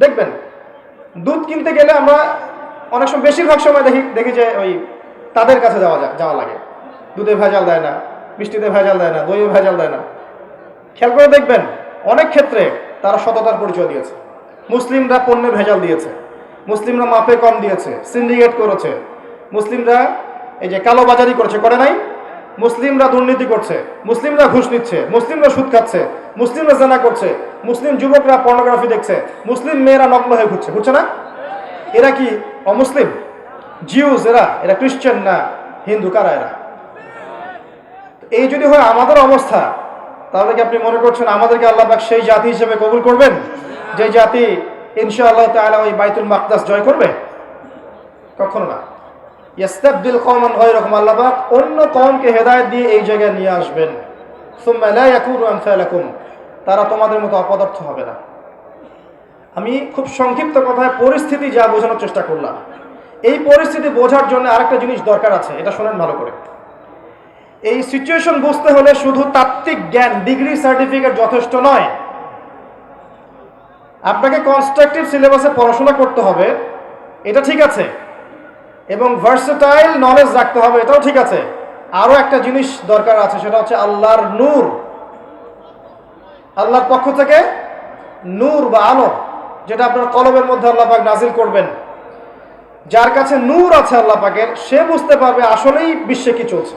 দেখবেন দুধ কিনতে গেলে আমরা অনেক সময়, বেশিরভাগ সময় দেখি যে ওই তাদের কাছে যাওয়া লাগে। দুধে ভেজাল দেয় না, মিষ্টিতে ভেজাল দেয় না, দইয়ে ভেজাল দেয় না। খেয়াল করে দেখবেন অনেক ক্ষেত্রে তারা সততার পরিচয় দিয়েছে। মুসলিমরা পণ্যে ভেজাল দিয়েছে, মুসলিমরা মাপে কম দিয়েছে, সিন্ডিকেট করেছে, মুসলিমরা এই যে কালোবাজারি করেছে, করে নাই? মুসলিমরা দুর্নীতি করছে, মুসলিমরা ঘুষ নিচ্ছে, মুসলিমরা সুদ খাচ্ছে, মুসলিমরা জেনা করছে, মুসলিম যুবকরা পর্নোগ্রাফি দেখছে, মুসলিম মেয়েরা নগ্ন হয়ে ঘুরছে না? এরা কি অমুসলিম? জিউস এরা খ্রিস্টান না হিন্দু? কারা এরা? এই যদি হয় আমাদের অবস্থা, তাহলে কি আপনি মনে করছেন আমাদেরকে আল্লাহ পাক সেই জাতি হিসেবে কবুল করবেন যে জাতি ইনশাআল্লাহ তাআলা ওই বাইতুল মাকদাস জয় করবে? কখনো না। ইয়াস্তাবদিল কওমান গায়রাকুম, আল্লাহ পাক অন্য কওমকে হেদায়েত দিয়ে এই জায়গায় নিয়ে আসবেন। সুম্মা লা ইয়াকুনু আমসালাকুম, তারা তোমাদের মতো অপদার্থ হবে না। আমি খুব সংক্ষিপ্ত কথায় পরিস্থিতি যা বোঝানোর চেষ্টা করলাম, এই পরিস্থিতি বোঝার জন্য আরেকটা জিনিস দরকার আছে, এটা শোনেন ভালো করে। এই সিচুয়েশন বুঝতে হলে শুধু তাত্ত্বিক জ্ঞান, ডিগ্রি সার্টিফিকেট যথেষ্ট নয়। আপনাকে কনস্ট্রাকটিভ সিলেবাসে পড়াশোনা করতে হবে, এটা ঠিক আছে, এবং ভার্সেটাইল নলেজ রাখতে হবে, এটাও ঠিক আছে। আরও একটা জিনিস দরকার আছে, সেটা হচ্ছে আল্লাহর নূর, আল্লাহর পক্ষ থেকে নূর বা আলো, যেটা আপনার কলবের মধ্যে আল্লাহ পাক নাজিল করবেন। যার কাছে নূর আছে আল্লাহ পাকের, সে বুঝতে পারবে আসলেই বিশ্বে কি চলছে।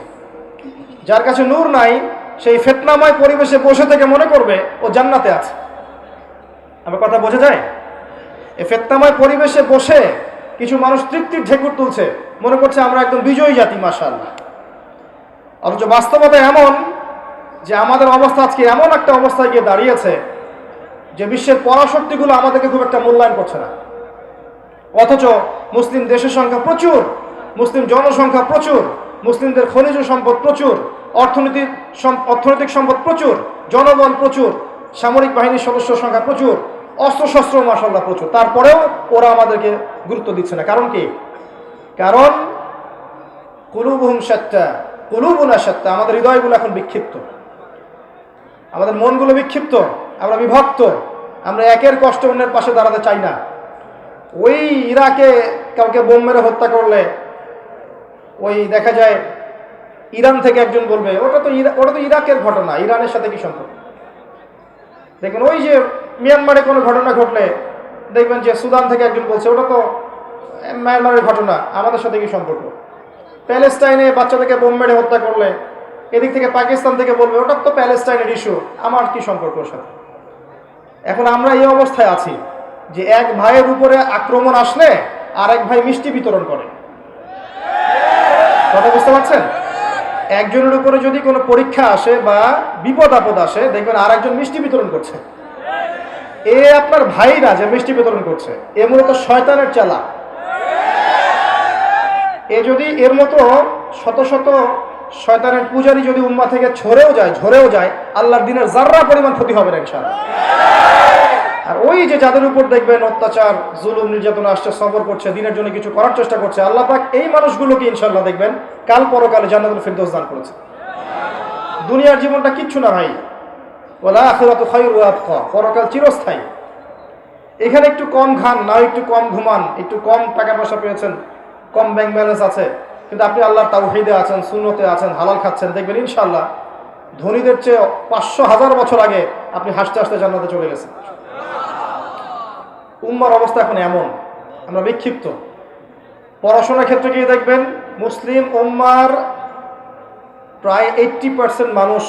যার কাছে নূর নাই, সেই ফিতনাময় পরিবেশে বসে থেকে মনে করবে ও জান্নাতে আছে। আমার কথা বোঝা যায়? এই ফিতনাময় পরিবেশে বসে কিছু মানুষ তৃপ্তির ঢেকুর তুলছে, মনে করছে আমরা একদম বিজয়ী জাতি, মাশাআল্লাহ। অথচ বাস্তবতা এমন যে আমাদের অবস্থা আজকে এমন একটা অবস্থায় গিয়ে দাঁড়িয়েছে যে বিশ্বের পরাশক্তিগুলো আমাদেরকে খুব একটা মূল্যায়ন করছে না। অথচ মুসলিম দেশের সংখ্যা প্রচুর, মুসলিম জনসংখ্যা প্রচুর, মুসলিমদের খনিজ সম্পদ প্রচুর, অর্থনৈতিক সম্পদ প্রচুর, জনবল প্রচুর, সামরিক বাহিনীর সদস্য সংখ্যা প্রচুর, অস্ত্রশস্ত্র মাশাআল্লাহ প্রচুর। তারপরেও ওরা আমাদেরকে গুরুত্ব দিচ্ছে না। কারণ কি? কারণ কুলুবুহুম শাত্তা কুলুবুনা শাত্তা, আমাদের হৃদয়গুলো এখন বিক্ষিপ্ত, আমাদের মনগুলো বিক্ষিপ্ত, আমরা বিভক্ত, আমরা একের কষ্ট অন্যের পাশে দাঁড়াতে চাই না। ওই ইরাকে কাউকে বোম মেরে হত্যা করলে ওই দেখা যায় ইরান থেকে একজন বলবে ওটা তো ইরাকের ঘটনা, ইরানের সাথে কি সম্পর্ক? দেখবেন ওই যে মিয়ানমারে কোনো ঘটনা ঘটলে দেখবেন যে সুদান থেকে একজন বলছে ওটা তো মিয়ানমারের ঘটনা, আমাদের সাথে কি সম্পর্ক? প্যালেস্টাইনে বাচ্চাদেরকে বোম মেরে হত্যা করলে এদিক থেকে পাকিস্তান থেকে বলবে ওটা তো প্যালেস্টাইনের ইস্যু, আমার কি সম্পর্ক ওর সাথে? এখন আমরা এই অবস্থায় আছি যে এক ভাইয়ের উপরে আক্রমণ আসলে আর এক ভাই মিষ্টি বিতরণ করে। কথা বুঝতে পারছেন? একজনের উপরে যদি কোনো পরীক্ষা আসে বা বিপদ আপদ আসে, দেখবেন আর একজন মিষ্টি বিতরণ করছে। এ আপনার ভাইরা যে মিষ্টি বিতরণ করছে, এ মূলত শয়তানের চালা। এ যদি এর মতো শত শত শয়তানের পূজারী যদি উম্মাহ থেকে ঝরেও যায়, আল্লাহর দিনের যাররা পরিমাণ ক্ষতি হবে না ইনশাআল্লাহ। আর ওই যে যাদের উপর দেখবেন অত্যাচার, জুলুম, নির্যাতন আসছে, সবর করছে, দিনের জন্য কিছু করার চেষ্টা করছে, আল্লাহ পাক এই মানুষগুলোকে ইনশাআল্লাহ দেখবেন কাল পরকালে জান্নাতুল ফিরদৌস দান করেছে। দুনিয়ার জীবনটা কিচ্ছু না ভাই, ওয়াল আখিরাতু খায়রু ওয়া আবকা, পরকাল চিরস্থায়ী। এখানে একটু কম খান, না একটু কম ঘুমান, একটু কম টাকা পয়সা পেয়েছেন, কম ব্যাংক ব্যালেন্স আছে, কিন্তু আপনি আল্লাহর তাওহীদে আছেন, সুন্নতে আছেন, হালাল খাচ্ছেন, দেখবেন ইনশাআল্লাহ ধনীদের চেয়ে 500,000 বছর আগে আপনি হাসতে হাসতে জান্নাতে চলে গেছেন। উম্মার অবস্থা এখন এমন, আমরা বিক্ষিপ্ত। পড়াশোনার ক্ষেত্রে গিয়ে দেখবেন মুসলিম উম্মার প্রায় 80% মানুষ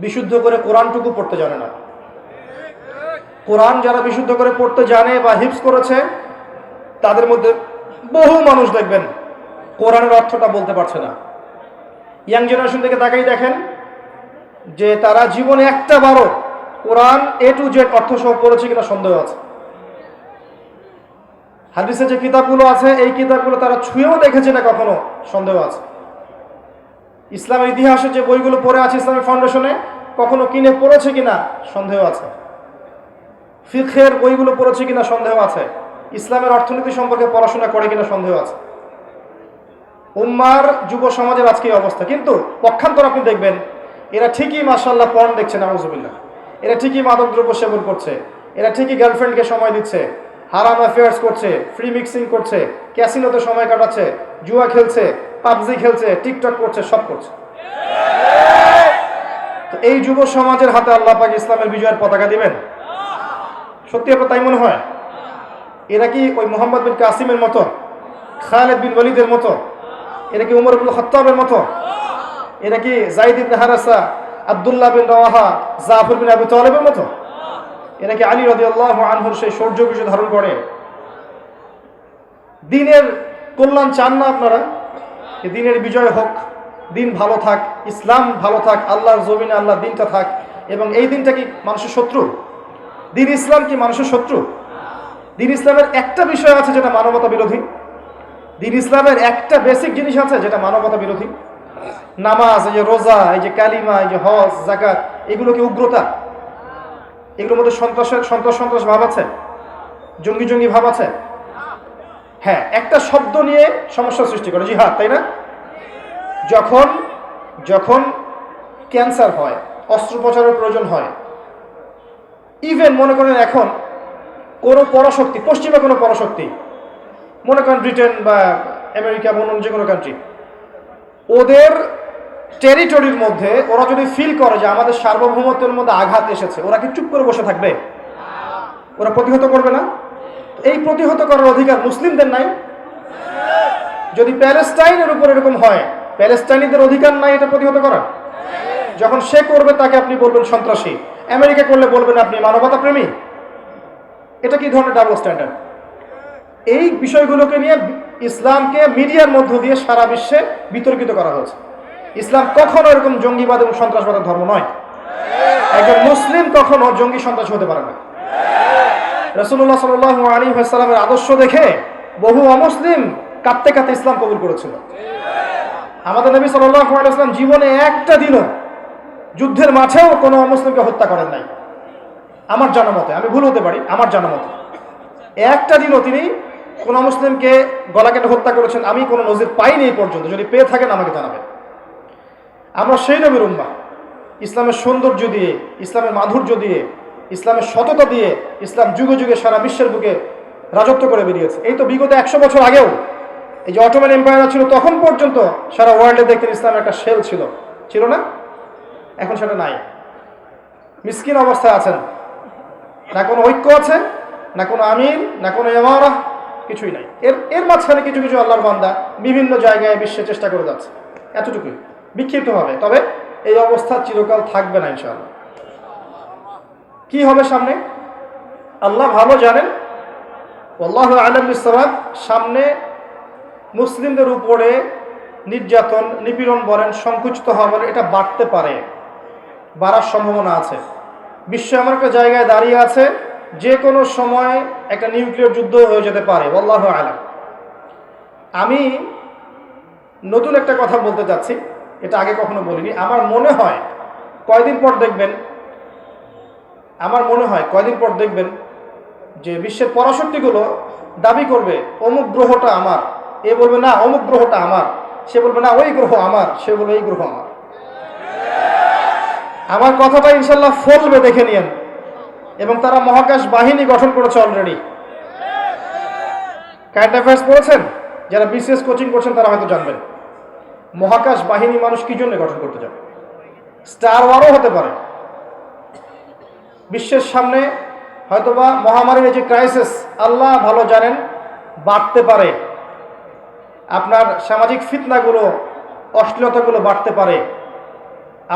বিশুদ্ধ করে কোরআনটুকু পড়তে জানে না। কোরআন যারা বিশুদ্ধ করে পড়তে জানে বা হিফজ করেছে তাদের মধ্যে বহু মানুষ দেখবেন কোরআনের অর্থটা বলতে পারছে না। ইয়াং জেনারেশন থেকে তাকাই দেখেন যে তারা জীবনে একটা বারও কোরআন A to Z অর্থ সহ পড়েছে কিনা সন্দেহ আছে। হাদিসে যে কিতাবগুলো আছে এই কিতাবগুলো তারা ছুঁয়েও দেখেছে না কখনো, সন্দেহ আছে। ইসলামের ইতিহাসে যে বইগুলো পড়ে আছে ইসলামিক ফাউন্ডেশনে কখনো কিনে পড়েছে কিনা সন্দেহ আছে। ফিকহের বইগুলো পড়েছে কিনা সন্দেহ আছে। ইসলামের অর্থনীতি সম্পর্কে পড়াশোনা করে কিনা সন্দেহ আছে। উম্মার যুব সমাজের আজকে এই অবস্থা। কিন্তু পক্ষান্তর আপনি দেখবেন এরা ঠিকই মাশাআল্লাহ পর্ন দেখছে, নাউজুবিল্লাহ। এরা ঠিকই মাদক দ্রব্য সেবন করছে, এরা ঠিকই গার্লফ্রেন্ডকে সময় দিচ্ছে, হারাম অ্যাফেয়ার্স করছে, ফ্রি মিক্সিং করছে, ক্যাসিনোতে সময় কাটাচ্ছে, জুয়া খেলছে, পাবজি খেলছে, টিকটক করছে, সব করছে। তো এই যুব সমাজের হাতে আল্লাহ পাক ইসলামের বিজয়ের পতাকা দিবেন? সত্যি আপনার তাই মনে হয়? এরা কি ওই মোহাম্মদ বিন কাসিমের মতো, খালিদ বিন ওয়ালিদের মতো, এরা কি উমর ইবনে খাত্তাবের মতো, এরা কি যায়েদ ইবনে হারাসা, আব্দুল্লাহ বিন রাওয়াহা, জাফর বিন আবু তালেবের মতো, এরা কি আলী রাদিয়াল্লাহু আনহুর সেই শৌর্য কিছু ধারণ করে? দিনের কল্যাণ চান না আপনারা? দিনের বিজয় হোক, দিন ভালো থাক, ইসলাম ভালো থাক, আল্লাহর জমিনে আল্লাহর দিনটা থাক। এবং এই দিনটা কি মানুষের শত্রু? দিন ইসলাম কি মানুষের শত্রু? দিন ইসলামের একটা বিষয় আছে যেটা মানবতা বিরোধী। দিন ইসলামের একটা বেসিক জিনিস আছে যেটা মানবতা বিরোধী। নামাজ, এই যে রোজা, এই যে কালিমা, এই যে হজ, যাকাত, এগুলো কি উগ্রতা? এগুলোর মধ্যে সন্ত্রাস ভাব আছে, জঙ্গি ভাব আছে। হ্যাঁ, একটা শব্দ নিয়ে সমস্যা সৃষ্টি করে, জিহাদ, তাই না? যখন ক্যান্সার হয়, অস্ত্রোপচারের প্রয়োজন হয়, ইভেন মনে করেন এখন কোনো পরাশক্তি, পশ্চিমা কোনো পরাশক্তি, মনে করেন ব্রিটেন বা আমেরিকা, অন্য যে কোনো কান্ট্রি, ওদের টেরিটরির মধ্যে ওরা যদি ফিল করে যে আমাদের সার্বভৌমত্বের মধ্যে আঘাত এসেছে, ওরা কি চুপ করে বসে থাকবে? ওরা প্রতিহত করবে না? এই প্রতিহত করার অধিকার মুসলিমদের নাই? যদি প্যালেস্টাইনের উপর এরকম হয়, প্যালেস্টাইনিদের অধিকার নাই এটা প্রতিহত করার? যখন সে করবে তাকে আপনি বলবেন সন্ত্রাসী, আমেরিকা করলে বলবেন আপনি মানবতা প্রেমী। এটা কি ধরনের ডাবল স্ট্যান্ডার্ড? এই বিষয়গুলোকে নিয়ে ইসলামকে মিডিয়ার মধ্য দিয়ে সারা বিশ্বে বিতর্কিত করা হয়েছে। ইসলাম কখনো এরকম জঙ্গিবাদ এবং সন্ত্রাসবাদের ধর্ম নয়। একজন মুসলিম কখনো জঙ্গি সন্ত্রাস হতে পারে না। রাসূলুল্লাহ সাল্লাল্লাহু আলাইহি ওয়াসাল্লামের আদর্শ দেখে বহু অমুসলিম কাঁদতে কাঁদতে ইসলাম কবুল করেছিল। আমাদের নবী সাল্লাল্লাহু আলাইহি ওয়াসাল্লাম জীবনে একটা দিনও যুদ্ধের মাঠেও কোনো অমুসলিমকে হত্যা করেন নাই আমার জানা মতে। আমি ভুল হতে পারি, আমার জানা মতে একটা দিনও তিনি কোনো মুসলিমকে গলা কেটে হত্যা করেছেন আমি কোনো নজির পাইনি এই পর্যন্ত। যদি পেয়ে থাকেন আমাকে জানাবেন। আমরা সেই নবীর উম্মাহ, ইসলামের সৌন্দর্য দিয়ে, ইসলামের মাধুর্য দিয়ে, ইসলামের সততা দিয়ে ইসলাম যুগে যুগে সারা বিশ্বের বুকে রাজত্ব করে বেরিয়েছে। এই তো বিগত 100 বছর আগেও এই যে অটোমান এম্পায়ার ছিল তখন পর্যন্ত সারা ওয়ার্ল্ডে দেখতেন ইসলামের একটা শেল ছিল না? এখন সেটা নাই। মিসকিন অবস্থায় আছেন, না কোনো ঐক্য আছে, না কোনো আমির, না কোনো ইমারা, কিছুই নাই। এর মাঝখানে কিছু কিছু আল্লাহর বান্দা বিভিন্ন জায়গায় বিশ্বে চেষ্টা করে যাচ্ছে, এতটুকুই, বিক্ষিপ্ত হবে। তবে এই অবস্থা চিরকাল থাকবে না ইনশাআল্লাহ। কি হবে সামনে আল্লাহ ভালো জানেন। আল্লাহু আ'লাম বিস-সাওয়াব। সামনে মুসলিমদের উপরে নির্যাতন, নিপীড়ন বলেন, সংকুচিত হওয়া বলেন, এটা বাড়তে পারে, বাড়ার সম্ভাবনা আছে। বিশ্ব এমন একটা জায়গায় দাঁড়িয়ে আছে যে কোনো সময় একটা নিউক্লিয়ার যুদ্ধ হয়ে যেতে পারে। আল্লাহু আ'লাম। আমি নতুন একটা কথা বলতে চাচ্ছি, এটা আগে কখনো বলিনি। আমার মনে হয় কয়দিন পর দেখবেন যে বিশ্বের পরাশক্তিগুলো দাবি করবে অমুক গ্রহটা আমার, এ বলবে না অমুক গ্রহটা আমার, সে বলবে না ওই গ্রহ আমার, সে বলবে এই গ্রহ আমার। আমার কথাটা ইনশাল্লাহ ফলবে, দেখে নিয়েন। এবং তারা মহাকাশ বাহিনী গঠন করেছে অলরেডি। কারেন্ট অ্যাফেয়ার্স পড়েছেন যারা বিসিএস কোচিং করছেন তারা হয়তো জানবেন মহাকাশ বাহিনী মানুষ কি জন্য গঠন করতে যাবে। স্টার ওয়ারও হতে পারে। বিশ্বের সামনে হয়তোবা মহামারীর এই যে ক্রাইসিস আল্লাহ ভালো জানেন বাড়তে পারে, আপনার সামাজিক ফিতনাগুলো অশ্লীলতাগুলো বাড়তে পারে,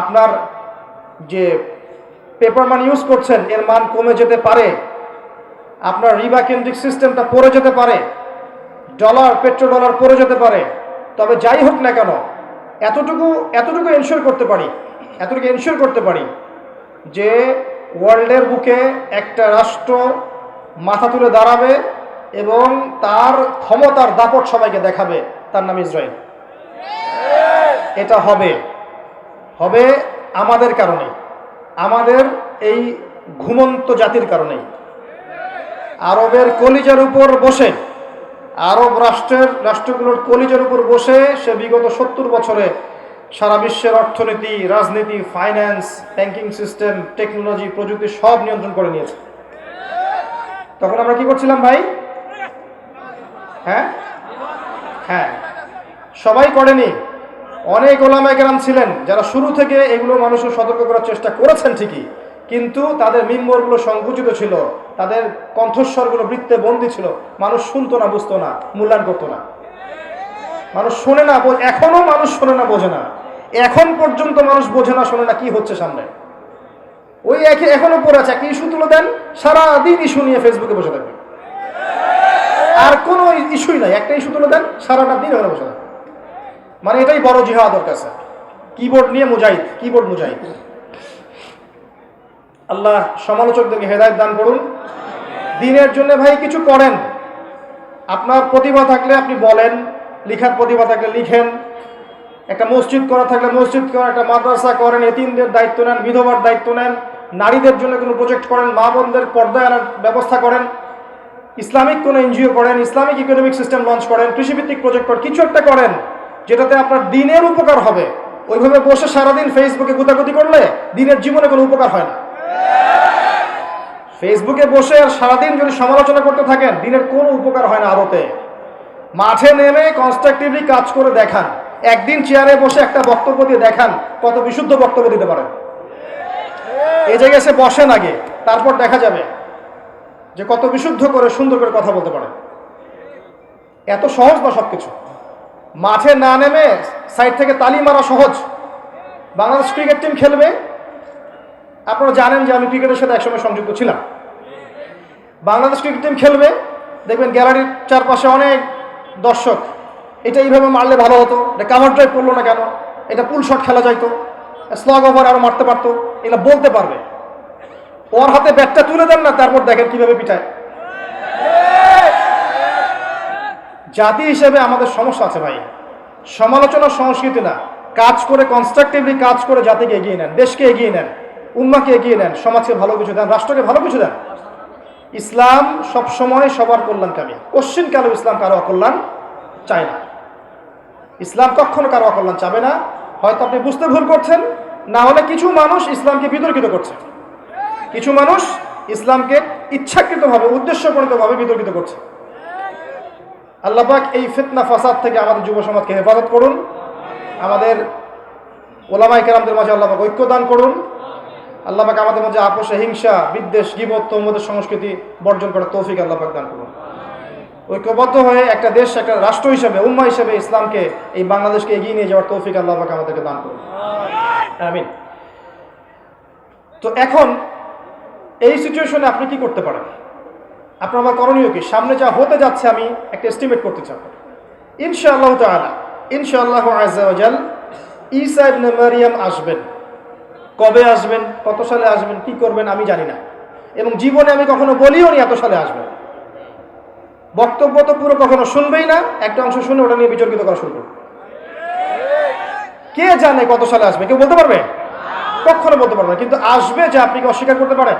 আপনার যে পেপার মানি ইউজ করছেন এর মান কমে যেতে পারে, আপনার রিবা কেন্দ্রিক সিস্টেমটা পড়ে যেতে পারে, ডলার পেট্রো ডলার পড়ে যেতে পারে। তবে যাই হোক না কেন এতটুকু এনশিওর করতে পারি যে ওয়ার্ল্ডের বুকে একটা রাষ্ট্র মাথা তুলে দাঁড়াবে এবং তার ক্ষমতার দাপট সবাইকে দেখাবে, তার নাম ইসরায়েল। এটা হবে আমাদের কারণে, আমাদের এই ঘুমন্ত জাতির কারণেই। আরবের কলিজার উপর বসে, আরব রাষ্ট্রগুলোর কলিজার উপর বসে সে বিগত 70 বছরে সারা বিশ্বের অর্থনীতি, রাজনীতি, ফাইন্যান্স, ব্যাংকিং সিস্টেম, টেকনোলজি, প্রযুক্তি সব নিয়ন্ত্রণ করে নিয়েছে। তখন আমরা কি করছিলাম ভাই? হ্যাঁ, সবাই করেনি। অনেক ওলামায়ে কেরাম ছিলেন যারা শুরু থেকে এগুলো মানুষকে সতর্ক করার চেষ্টা করেছেন ঠিকই, কিন্তু তাদের মিম্বরগুলো সংকুচিত ছিল, তাদের কণ্ঠস্বরগুলো বৃত্তে বন্দী ছিল। মানুষ শুনতো না, বুঝতো না, মূল্যায়ন করতো না। মানুষ শোনে না, এখনো মানুষ শোনে না, বোঝে না। এখন পর্যন্ত মানুষ বোঝে না, শোনে না কি হচ্ছে সামনে। ওই এখনো পড়ে আছে, একটা ইস্যু তুলে দেন, সারাদিন ইস্যু নিয়ে ফেসবুকে বসে থাকবে। আর কোনো ইস্যুই নাই, একটা ইস্যু তুলে দেন, সারাটা দিন ওখানে বসে থাকবে। মানে এটাই বড় জিহাদ ওর কাছে, কিবোর্ড নিয়ে কিবোর্ড মুজাহিদ। আল্লাহ সমালোচকদেরকে হেদায়েত দান করুন। দিনের জন্য ভাই কিছু করেন। আপনার প্রতিভা থাকলে আপনি বলেন, লিখার প্রতিভা থাকলে লিখেন, একটা মসজিদ করা থাকলে মসজিদ করেন, একটা মাদ্রাসা করেন, এতিমদের দায়িত্ব নেন, বিধবার দায়িত্ব নেন, নারীদের জন্য কোনো প্রজেক্ট করেন, মা বোনদের পর্দায় আনার ব্যবস্থা করেন, ইসলামিক কোনো এনজিও করেন, ইসলামিক ইকোনমিক সিস্টেম লঞ্চ করেন, কৃষিভিত্তিক প্রজেক্ট করেন, কিছু একটা করেন যেটাতে আপনার দিনের উপকার হবে। ওইভাবে বসে সারাদিন ফেসবুকে গুতাগুতি করলে দিনের জীবনে কোনো উপকার হয় না। ফেসবুকে বসে আর সারাদিন যদি সমালোচনা করতে থাকেন দিনের কোনো উপকার হয় না। আদতে মাঠে নেমে কনস্ট্রাকটিভলি কাজ করে দেখান। একদিন চেয়ারে বসে একটা বক্তব্য দিয়ে দেখান কত বিশুদ্ধ বক্তব্য দিতে পারেন। এই জায়গায় এসে বসেন আগে, তারপর দেখা যাবে যে কত বিশুদ্ধ করে সুন্দর করে কথা বলতে পারেন। এত সহজ না সবকিছু। মাঠে না নেমে সাইড থেকে তালি মারা সহজ। বাংলাদেশ ক্রিকেট টিম খেলবে, আপনারা জানেন যে আমি ক্রিকেটের সাথে একসময় সংযুক্ত ছিলাম। বাংলাদেশ ক্রিকেট টিম খেলবে, দেখবেন গ্যালারির চারপাশে অনেক দর্শক, এটা এইভাবে মারলে ভালো হতো, এটা কাভার ড্রাইভ করলো না কেন, এটা পুল শট খেলা যাইতো, স্লগ ওভার আরো মারতে পারতো, এগুলো বলতে পারবে। ওর হাতে ব্যাটটা তুলে দেন না, তারপর দেখেন কিভাবে পিঠায়। জাতি হিসেবে আমাদের সমস্যা আছে ভাই। সমালোচনার সংস্কৃতি না, কাজ করে কনস্ট্রাকটিভলি কাজ করে জাতিকে এগিয়ে নেন, দেশকে এগিয়ে নেন, উম্মাকে এগিয়ে নেন, সমাজকে ভালো কিছু দেন, রাষ্ট্রকে ভালো কিছু দেন। ইসলাম সবসময় সবার কল্যাণকামী। কোশ্চিন কালো ইসলাম কারো অকল্যাণ চায় না। ইসলাম কখনো কারো অকল্যাণ চাবে না। হয়তো আপনি বুঝতে ভুল করছেন, না হলে কিছু মানুষ ইসলামকে বিতর্কিত করছে, কিছু মানুষ ইসলামকে ইচ্ছাকৃতভাবে উদ্দেশ্যপ্রণীতভাবে বিতর্কিত করছে। আল্লাহ পাক এই ফিতনা ফাসাদ থেকে আমাদের যুব সমাজকে হেফাজত করুন। আমাদের ওলামায়ে কেরামদের মাঝে আল্লাহ পাক ঐক্য দান করুন। আল্লাহ পাক আমাদের মধ্যে আপোষে হিংসা, বিদ্বেষ, গীবত, তহমতের সংস্কৃতি বর্জন করার তৌফিক আল্লাহ পাক দান করুন। ঐক্যবদ্ধ হয়ে একটা দেশ, একটা রাষ্ট্র হিসেবে, উম্মাহ হিসেবে ইসলামকে, এই বাংলাদেশকে এগিয়ে নিয়ে যাওয়ার তৌফিক আল্লাহ পাক আমাদেরকে দান করুন। আমিন। তো এখন এই সিচুয়েশনে আপনি কি করতে পারেন? আপনার আমার করণীয় কি? সামনে যা হতে যাচ্ছে আমি একটা এস্টিমেট করতে চাই। ইনশাআল্লাহ তাআলা, ইনশাআল্লাহ আযজা ওয়া জাল, ঈসা ইবনে মারইয়াম আসবেন। কবে আসবেন, কত সালে আসবেন, কি করবেন আমি জানি না, এবং জীবনে আমি কখনো বলিও নি এত সালে আসবেন। বক্তব্য তো পুরো কখনো শুনবেই না, একটা অংশ শুনে ওটা নিয়ে বিতর্কিত করা শুরু করবে। কে জানে কত সালে আসবে? কেউ বলতে পারবে? কখনো বলতে পারবে না। কিন্তু আসবে, যে আপনি কি অস্বীকার করতে পারেন?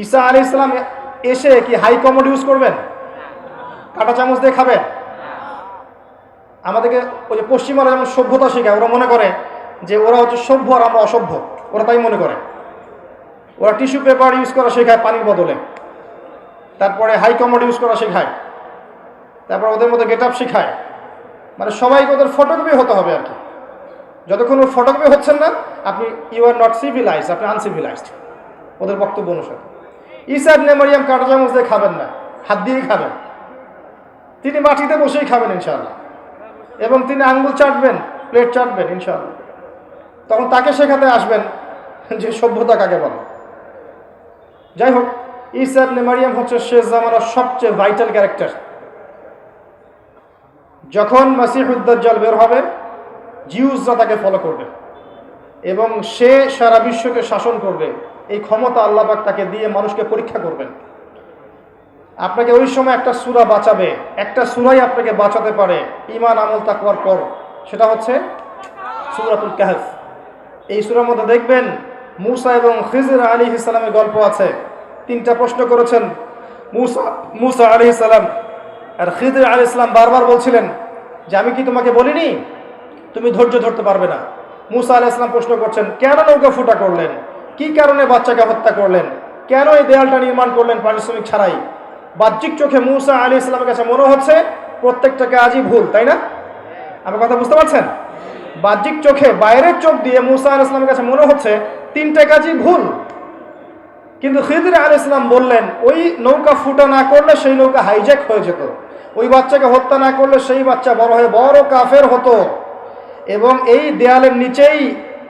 ঈসা আলাইহিস সালাম এসে কি হাই কমোড ইউজ করবেন? কাঁটা চামচ দিয়ে খাবেন? আমাদেরকে ওই যে পশ্চিমারা যেমন সভ্যতা শেখায়, ওরা মনে করে যে ওরা হচ্ছে সভ্য আর আমরা অসভ্য, ওরা তাই মনে করে। ওরা টিস্যু পেপার ইউজ করা শেখায় পানির বদলে, তারপরে হাই কমোড ইউজ করা শেখায়, তারপর ওদের মধ্যে গেট আপ শেখায়, মানে সবাইকে ওদের ফটোকপি হতে হবে আর কি। যতক্ষণ ওর ফটোকপি হচ্ছেন না, আপনি ইউ আর নট সিভিলাইজড, আপনি আনসিভিলাইজড ওদের বক্তব্য অনুসারে। ঈসা ইবনে মারইয়াম কাঁটা চামচ দিয়ে খাবেন না, হাত দিয়েই খাবেন। তিনি মাটিতে বসেই খাবেন ইনশাআল্লাহ, এবং তিনি আঙ্গুল চাটবেন, প্লেট চাটবেন ইনশাআল্লাহ। তখন তাকে শেখাতে আসবেন যে সভ্যতা কাকে বলে। যাই হোক, ঈসা ইবনে মারইয়াম হচ্ছে শেষ জামানার সবচেয়ে ভাইটাল ক্যারেক্টার। যখন মাসিহুদ দাজ্জাল বের হবে, জিউসরা তাকে ফলো করবে এবং সে সারা বিশ্বকে শাসন করবে। এই ক্ষমতা আল্লাহ পাক তাকে দিয়ে মানুষকে পরীক্ষা করবেন। আপনাকে ওই সময় একটা সূরা বাঁচাবে, একটা সূরাই আপনাকে বাঁচাতে পারে ঈমান আমল তাকওয়ার পর, সেটা হচ্ছে সূরাতুল কাহফ। এই সূরার মধ্যে দেখবেন মূসা এবং খিজর আলাইহিস সালামের গল্প আছে। 3টা প্রশ্ন করেছেন মূসা আলাইহিস সালাম, আর খিজর আলাইহিস সালাম বারবার বলছিলেন যে আমি কি তোমাকে বলিনি তুমি ধৈর্য ধরতে পারবে না। মূসা আলাইহিস সালাম প্রশ্ন করছেন, কেন নৌকা ফুটা করলেন, কি কারণে বাচ্চাকে হত্যা করলেন, কেন এই দেয়ালটা নির্মাণ করলেন পারিশ্রমিক ছাড়াই। বাহ্যিক চোখে মূসা আলাইহিস সালামের কাছে মনে হচ্ছে প্রত্যেকটা কাজই ভুল, তাই না? আমার কথা বুঝতে পারছেন? বাহ্যিক চোখে, বাইরের চোখ দিয়ে মূসা আলাইহিস সালামের কাছে মনে হচ্ছে 3টা কাজই ভুল। কিন্তু খিজর আলাইহিস সালাম বললেন, ওই নৌকা ফুটা না করলে সেই নৌকা হাইজ্যাক হয়ে যেত, ওই বাচ্চাকে হত্যা না করলে সেই বাচ্চা বড় হয়ে বড় কাফের হতো, এবং এই দেয়ালের নিচেই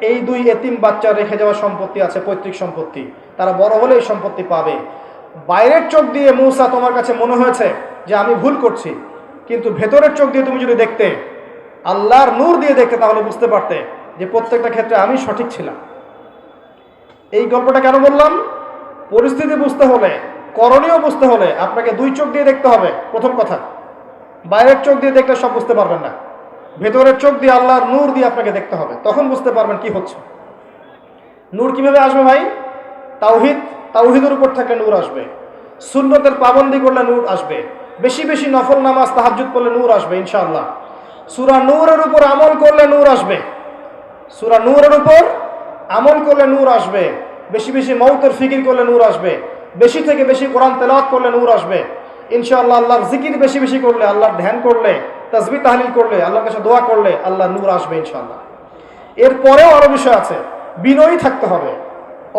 এই 2 এতিম বাচ্চার রেখে যাওয়া সম্পত্তি আছে, পৈতৃক সম্পত্তি, তারা বড় হলে এই সম্পত্তি পাবে। বাইরের চোখ দিয়ে মূসা তোমার কাছে মনে হয়েছে যে আমি ভুল করছি, কিন্তু ভেতরের চোখ দিয়ে তুমি যদি দেখতে, আল্লাহর নূর দিয়ে দেখতে, তাহলে বুঝতে পারতে যে প্রত্যেকটা ক্ষেত্রে আমি সঠিক ছিলাম। এই গল্পটা কেন বললাম? পরিস্থিতি বুঝতে হলে, করণীয় বুঝতে হলে আপনাকে 2 চোখ দিয়ে দেখতে হবে। প্রথম কথা, বাইরের চোখ দিয়ে দেখলে সব বুঝতে পারবেন না, ভেতরের চোখ দিয়ে আল্লাহর নূর দিয়ে আপনাকে দেখতে হবে, তখন বুঝতে পারবেন কি হচ্ছে। নূর কিভাবে আসবে ভাই? তাওহীদের উপর থাকলে নূর আসবে, সুন্নতের পাবন্দি করলে নূর আসবে, বেশি বেশি নফল নামাজ তাহাজ্জুদ করলে নূর আসবে ইনশাআল্লাহ। সূরা নূরের উপর আমল করলে নূর আসবে, সূরা নূরের উপর আমল করলে নূর আসবে, বেশি বেশি মওতের ফিকির করলে নূর আসবে, বেশি থেকে বেশি কোরআন তেলাওয়াত করলে নূর আসবে ইনশাআল্লাহ। আল্লাহর জিকির বেশি বেশি করলে, আল্লাহর ধ্যান করলে, তাসবিহ তাহলিল করলে, আল্লাহর কাছে দোয়া করলে আল্লাহর নূর আসবে ইনশাআল্লাহ। এরপরেও আরো বিষয় আছে, বিনয়ী থাকতে হবে,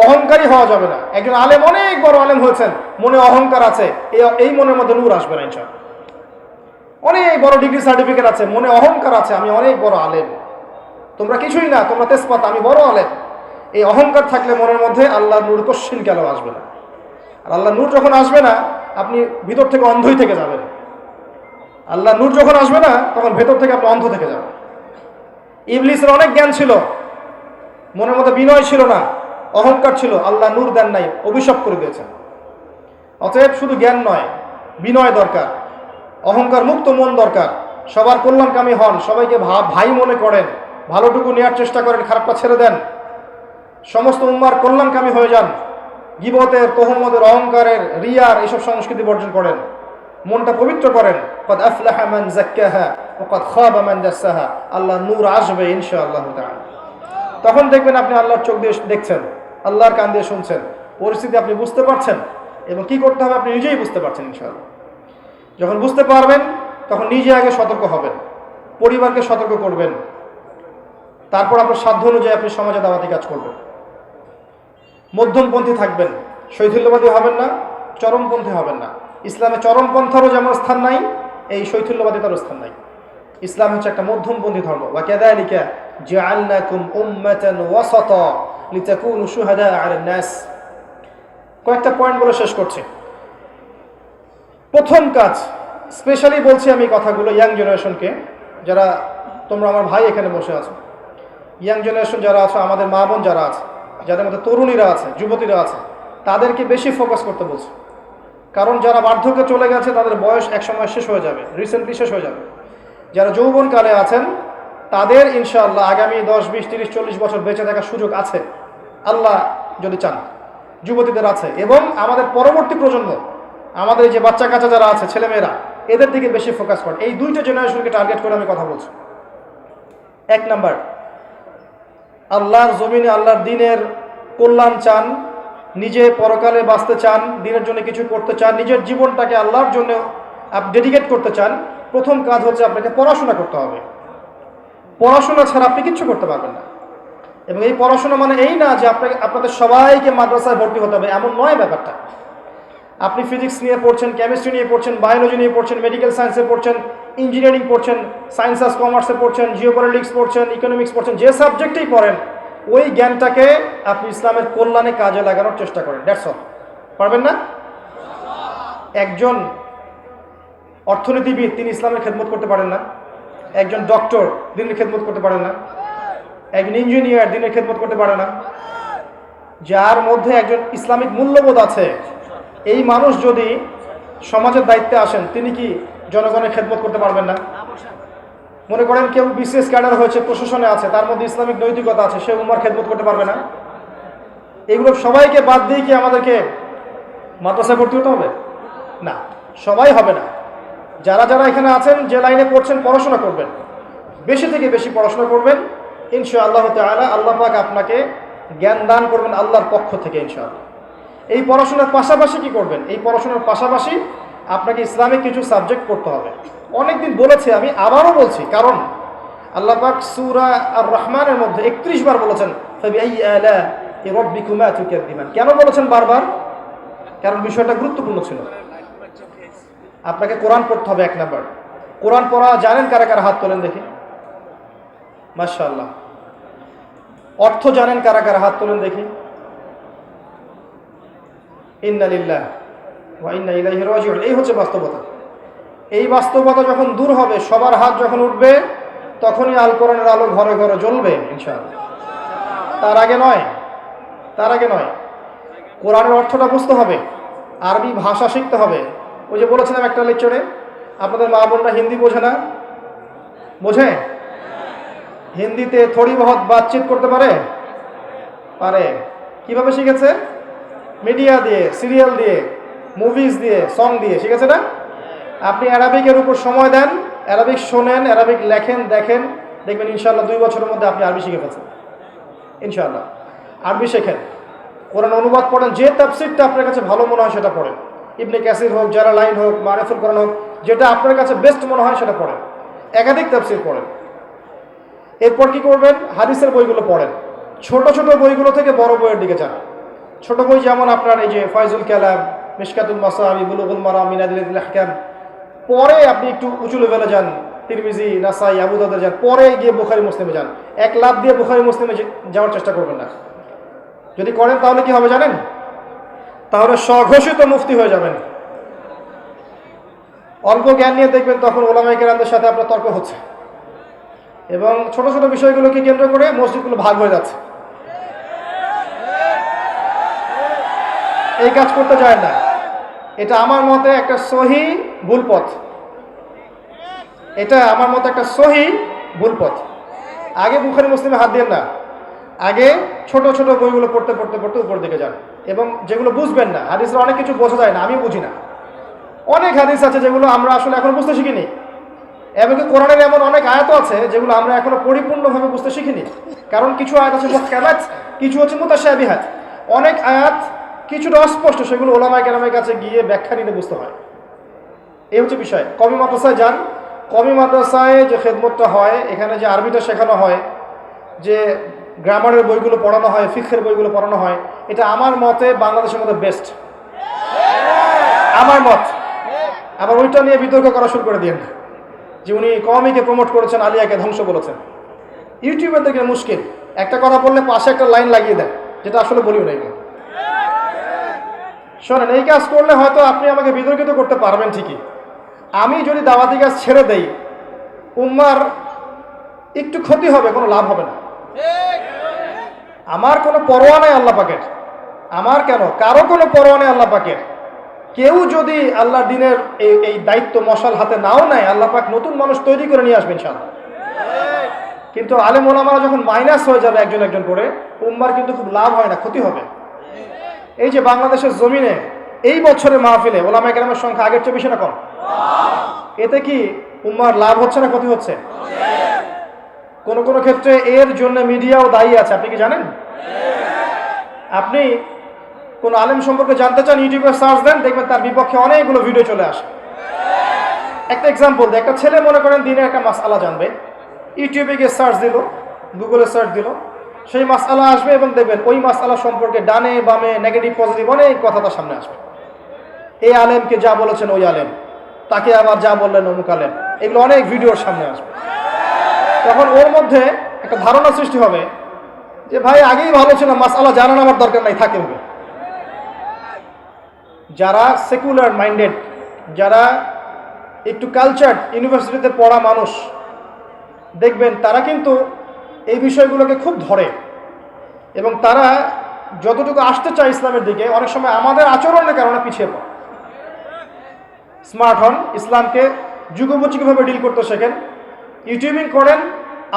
অহংকারী হওয়া যাবে না। একজন আলেম অনেক বড় আলেম হয়েছেন, মনে অহংকার আছে, এই মনের মধ্যে নূর আসবে না ইনশাআল্লাহ। অনেক বড় ডিগ্রি সার্টিফিকেট আছে, মনে অহংকার আছে, আমি অনেক বড় আলেম, তোমরা কিছুই না, তোমরা তেজপাতা, আমি বড় আলেম। এই অহংকার থাকলে মনের মধ্যে আল্লাহর নূর কশ্চিন কেন আসবে না। আর আল্লাহর নূর যখন আসবে না, আপনি ভিতর থেকে অন্ধই থেকে যাবেন। আল্লাহর নূর যখন আসবে না, তখন ভেতর থেকে আপনি অন্ধ থেকে যাবেন। ইবলিসের অনেক জ্ঞান ছিল, মনের মধ্যে বিনয় ছিল না, অহংকার ছিল, আল্লাহ নূর দেন নাই, অভিশাপ করে দিয়েছেন। অতএব শুধু জ্ঞান নয়, বিনয় দরকার, অহংকার মুক্ত মন দরকার। সবার কল্যাণকামী হন, সবাইকে ভাই মনে করেন, ভালোটুকু নেওয়ার চেষ্টা করেন, খারাপটা ছেড়ে দেন, সমস্ত উম্মার কল্যাণকামী হয়ে যান। গীবতের, তোহমতের, অহংকারের, রিয়ার এইসব সংস্কৃতি বর্জন করেন, মনটা পবিত্র করেন। কদ আফলাহা মান যাক্কাহা ওয়া কদ খাবা মান দাসাহা। আল্লাহ নূর আসবে ইনশাআল্লাহ তাআলা। তখন দেখবেন আপনি আল্লাহর চোখ দিয়ে দেখছেন, আল্লাহর কান দিয়ে শুনছেন, পরিস্থিতি আপনি বুঝতে পারছেন, এবং কি করতে হবে আপনি নিজেই বুঝতে পারছেন ইনশাআল্লাহ। যখন বুঝতে পারবেন, তখন নিজে আগে সতর্ক হবেন, পরিবারকে সতর্ক করবেন, তারপর আপনার সাধ্য অনুযায়ী আপনি সমাজে দাওয়াতি কাজ করবেন। মধ্যমপন্থী থাকবেন, শৈথিল্যবাদী হবেন না, চরমপন্থী হবেন না। ইসলামে চরমপন্থারও যেমন স্থান নাই, এই শৈথিল্যবাদিতারও স্থান নাই। ইসলাম হচ্ছে একটা মধ্যমপন্থী ধর্ম। ওয়া কাযালিকা জাআলনাকুম উম্মাতান ওয়াসাতা লিতাকুনু শুহাদা আলান নাস। কয়েকটা পয়েন্ট বলে শেষ করছি। প্রথম কাজ, স্পেশালি বলছি আমি কথাগুলো ইয়াং জেনারেশনকে, যারা তোমরা আমার ভাই এখানে বসে আছো, ইয়াং জেনারেশন যারা আছো, আমাদের মা বোন যারা আছে, যাদের মধ্যে তরুণীরা আছে, যুবতীরা আছে, তাদেরকে বেশি ফোকাস করতে বলছে। কারণ যারা বার্ধক্যে চলে গেছে তাদের বয়স একসময় শেষ হয়ে যাবে, রিসেন্টলি শেষ হয়ে যাবে। যারা যৌবনকালে আছেন তাদের ইনশাআল্লাহ আগামী 10, 20, 30, 40 বছর বেঁচে থাকার সুযোগ আছে, আল্লাহ যদি চান। যুবতীদের আছে, এবং আমাদের পরবর্তী প্রজন্ম, আমাদের যে বাচ্চা কাচ্চা যারা আছে, ছেলেমেয়েরা, এদের দিকে বেশি ফোকাস করেন। এই 2টা জেনারেশনকে টার্গেট করে আমি কথা বলছি। 1 নাম্বার, আল্লাহর জমিনে আল্লাহর দ্বীনের কল্যাণ চান, নিজে পরকালে বাঁচতে চান, দ্বীনের জন্য কিছু করতে চান, নিজের জীবনটাকে আল্লাহর জন্য আপনি ডেডিকেট করতে চান, প্রথম কাজ হচ্ছে আপনাকে পড়াশোনা করতে হবে। পড়াশোনা ছাড়া আপনি কিচ্ছু করতে পারবেন না। এবং এই পড়াশোনা মানে এই না যে আপনাদের সবাইকে মাদ্রাসায় ভর্তি হতে হবে, এমন নয় ব্যাপারটা। আপনি ফিজিক্স নিয়ে পড়ছেন, কেমিস্ট্রি নিয়ে পড়ছেন, বায়োলজি নিয়ে পড়ছেন, মেডিকেল সায়েন্সে পড়ছেন, ইঞ্জিনিয়ারিং পড়ছেন, সায়েন্স আর কমার্সে পড়ছেন, জিওপলিটিক্স পড়ছেন, ইকোনমিক্স পড়ছেন, যে সাবজেক্টেই পড়েন ওই জ্ঞানটাকে আপনি ইসলামের কল্যাণে কাজে লাগানোর চেষ্টা করেন। That's all. পারবেন না? একজন অর্থনীতিবিদ তিনি ইসলামের খেদমত করতে পারেন না? একজন ডক্টর দিনের খেদমত করতে পারেন না? একজন ইঞ্জিনিয়ার দিনের খেদমত করতে পারে না? যার মধ্যে একজন ইসলামিক মূল্যবোধ আছে এই মানুষ যদি সমাজের দায়িত্বে আসেন তিনি কি জনগণের খেদমত করতে পারবেন না? মনে করেন কেউ বিসিএস ক্যাডার হয়েছে, প্রশাসনে আছে, তার মধ্যে ইসলামিক নৈতিকতা আছে, সে উম্মার খেদমত করতে পারবে না? এগুলো সবাইকে বাদ দিয়ে কি আমাদেরকে মাদ্রাসায় ভর্তি হতে হবে? না, সবাই হবে না। যারা যারা এখানে আছেন, যে লাইনে পড়ছেন, পড়াশোনা করবেন, বেশি থেকে বেশি পড়াশোনা করবেন। ইনশাআল্লাহ তাআলা আল্লাহ পাক আপনাকে জ্ঞান দান করবেন আল্লাহর পক্ষ থেকে ইনশাআল্লাহ। এই পড়াশোনার পাশাপাশি কি করবেন? এই পড়াশোনার পাশাপাশি আপনাকে ইসলামিক কিছু সাবজেক্ট পড়তে হবে। অনেকদিন বলেছি, আমি আবারও বলছি, কারণ আল্লাহ পাক সূরা আর রহমানের মধ্যে 31 বার বলেছেন ফাবিআইয়ি আলা'i রাব্বিকুমা তুকাযযিবান। কেন বলেছেন বারবার? কারণ বিষয়টা গুরুত্বপূর্ণ ছিল। আপনাকে কোরআন পড়তে হবে। 1 নাম্বার, কোরআন পড়া জানেন কারা কারা? হাত তোলেন দেখি। মাশাআল্লাহ। অর্থ জানেন কারা কারা? হাত তোলেন দেখি। ইন্না লিল্লাহি ওয়া ইন্না ইলাইহি রাজিউন। এই হচ্ছে বাস্তবতা। এই বাস্তবতা যখন দূর হবে, সবার হাত যখন উঠবে, তখনই আল কোরআনের আলো ঘরে ঘরে জ্বলবে ইনশাআল্লাহ। তার আগে নয়, তার আগে নয়। কোরআনের অর্থটা বুঝতে হবে, আরবি ভাষা শিখতে হবে। ওই যে বলেছিলাম একটা লেকচারে, আপনাদের মা বোনরা হিন্দি বোঝে না? বোঝে? হিন্দিতে থোড়ি বহুত বাতচিত করতে পারে? পারে। কিভাবে শিখেছে? মিডিয়া দিয়ে, সিরিয়াল দিয়ে, মুভিজ দিয়ে, সং দিয়ে শিখেছে না? আপনি অ্যারাবিকের উপর সময় দেন, অ্যারাবিক শোনেন, অ্যারাবিক লেখেন, দেখেন, দেখবেন ইনশাআল্লাহ 2 বছরের মধ্যে আপনি আরবি শিখে ফেলছেন ইনশাআল্লাহ। আরবি শেখেন, কোরআন অনুবাদ পড়েন, যে তাফসীরটা আপনার কাছে ভালো মনে হয় সেটা পড়েন। ইবনে কাসির হোক, জালালাইন হোক, মারিফুল কোরআন হোক, যেটা আপনার কাছে বেস্ট মনে হয় সেটা পড়েন। একাধিক তাফসীর পড়েন। এরপর কি করবেন? হাদিসের বইগুলো পড়েন। ছোট ছোট বইগুলো থেকে বড় বইয়ের দিকে যান। ছোট বই যেমন আপনার এই যে ফয়জুল কালাম, মিশকাতুল মাসাবি, বুলুগুল মারাম, মিনাদুল আহকাম। পরে আপনি একটু উঁচু লেভেলে যান, তিরমিজি, নাসাই, আবু দাউদ যান, পরে গিয়ে বুখারী মুসলিমে যান। এক লাফ দিয়ে বুখারী মুসলিমে যাওয়ার চেষ্টা করবেন না। যদি করেন তাহলে কি হবে জানেন? তাহলে স্বঘোষিত মুফতি হয়ে যাবেন। অল্প জ্ঞান নিয়ে দেখবেন তখন ওলামায়ে কেরামদের সাথে আপনার তর্ক হচ্ছে, এবং ছোট ছোট বিষয়গুলোকে কেন্দ্র করে মসজিদগুলো ভাগ হয়ে যাচ্ছে। এই কাজ করতে যায় না। এটা আমার মতে একটা সহি ভুল পথ। এটা আমার মতে একটা সহি ভুল পথ। আগে বুখারী মুসলিমে হাত দিয়েন না, আগে ছোট ছোট বইগুলো পড়তে পড়তে পড়তে উপর দিকে যান। এবং যেগুলো বুঝবেন না, হাদিসের অনেক কিছু বোঝা যায় না, আমি বুঝি না। অনেক হাদিস আছে যেগুলো আমরা আসলে এখনো বুঝতে শিখিনি। এমনকি কোরআনের এমন অনেক আয়াত আছে যেগুলো আমরা এখনো পরিপূর্ণভাবে বুঝতে শিখিনি। কারণ কিছু আয়াত আছে মুহকামাত, কিছু হচ্ছে মুতাশাবিহাত। অনেক আয়াত কিছুটা অস্পষ্ট, সেগুলো ওলামায়ে কেরামের কাছে গিয়ে ব্যাখ্যা নিতে বুঝতে হয়। এই হচ্ছে বিষয়। কওমি মাদ্রাসায় যান। কওমি মাদ্রাসায় যে খেদমতটা হয়, এখানে যে আরবিটা শেখানো হয়, যে গ্রামারের বইগুলো পড়ানো হয়, ফিকহের বইগুলো পড়ানো হয়, এটা আমার মতে বাংলাদেশের মধ্যে বেস্ট, আমার মত। আবার ওইটা নিয়ে বিতর্ক করা শুরু করে দিয়েন যে উনি কওমিকে প্রমোট করেছেন, আলিয়াকে ধ্বংস বলেছেন। ইউটিউবের দেখে মুশকিল, একটা কথা বললে পাশে একটা লাইন লাগিয়ে দেয়, যেটা আসলে বলিও নাই। শোনেন, এই কাজ করলে হয়তো আপনি আমাকে বিতর্কিত করতে পারবেন ঠিকই। আমি যদি দাওয়াতি কাজ ছেড়ে দেই, উম্মার একটু ক্ষতি হবে, কোনো লাভ হবে না। আমার কোনো পরোয়া নাই আল্লাহ পাকের, আমার কেন কারো কোনো পরোয়া নেই আল্লাহ পাকের। কেউ যদি আল্লাহ দিনের এই দায়িত্ব মশাল হাতে নাও নেয়, আল্লাহ পাক নতুন মানুষ তৈরি করে নিয়ে আসবেন ইনশাআল্লাহ। কিন্তু আলেম ওলামারা যখন মাইনাস হয়ে যাবে একজন একজন করে, উম্মার কিন্তু খুব লাভ হয় না, ক্ষতি হবে। এই যে বাংলাদেশের জমিনে এই বছরের মাহফিলে ওলামায়ে কেরামের সংখ্যা আগের চেয়ে বেশি না কম? এতে কি উম্মার লাভ হচ্ছে না ক্ষতি হচ্ছে? কোন কোন ক্ষেত্রে এর জন্য মিডিয়াও দায়ী আছে, আপনি কি জানেন? আপনি কোন আলেম সম্পর্কে জানতে চান, ইউটিউবে সার্চ দেন, দেখবেন তার বিপক্ষে অনেকগুলো ভিডিও চলে আসে। একটা এক্সাম্পল দিই, একটা ছেলে মনে করেন দিনে একটা মাসআলা জানবে, ইউটিউবে গিয়ে সার্চ দিল, গুগলে সার্চ দিল, সেই মাসআলা আসবে এবং দেখবেন ওই মাসআলা সম্পর্কে ডানে বামে নেগেটিভ পজিটিভ অনেক কথা তার সামনে আসবে। এই আলেমকে যা বলেছেন ওই আলেম, তাকে আবার যা বললেন অমুক আলেম, এগুলো অনেক ভিডিওর সামনে আসবে। তখন ওর মধ্যে একটা ধারণা সৃষ্টি হবে যে ভাই আগেই ভালো ছিল, মাসআলা জানার আমার দরকার নাই, থাকে হবে। যারা সেকুলার মাইন্ডেড, যারা একটু কালচার ইউনিভার্সিটিতে পড়া মানুষ, দেখবেন তারা কিন্তু এই বিষয়গুলোকে খুব ধরে এবং তারা যতটুকু আসতে চায় ইসলামের দিকে, অনেক সময় আমাদের আচরণের কারণে পিছিয়ে পড়ে। স্মার্ট হন, ইসলামকে যুগোপযোগীভাবে ডিল করতে শেখেন, ইউটিউবিং করেন,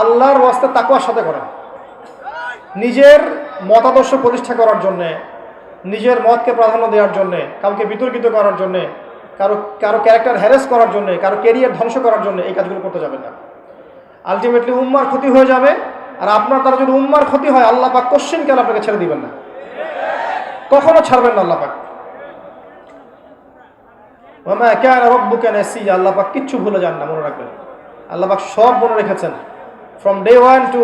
আল্লাহর ওয়াস্তে তাকওয়ার সাথে করেন। নিজের মতাদর্শ প্রতিষ্ঠা করার জন্যে, নিজের মতকে প্রাধান্য দেওয়ার জন্যে, কাউকে বিতর্কিত করার জন্যে, কারো ক্যারেক্টার হ্যারেস করার জন্যে, কারো ক্যারিয়ার ধ্বংস করার জন্য এই কাজগুলো করতে যাবেন না। আলটিমেটলি উম্মার ক্ষতি হয়ে যাবে, আর আপনার দ্বারা যদি উম্মার ক্ষতি হয় আল্লাহ পাক কোশ্চিন কেন আপনাকে ছেড়ে দিবেন না, কখনো ছাড়বেন না আল্লাহ পাক। ওয়ামা কানা রাব্বুকা নাসিয়া, আল্লাহ পাক কিচ্ছু ভুলে যান না, মনে রাখবেন। আল্লাহ পাক সব মনে রেখেছেন, from day 1 to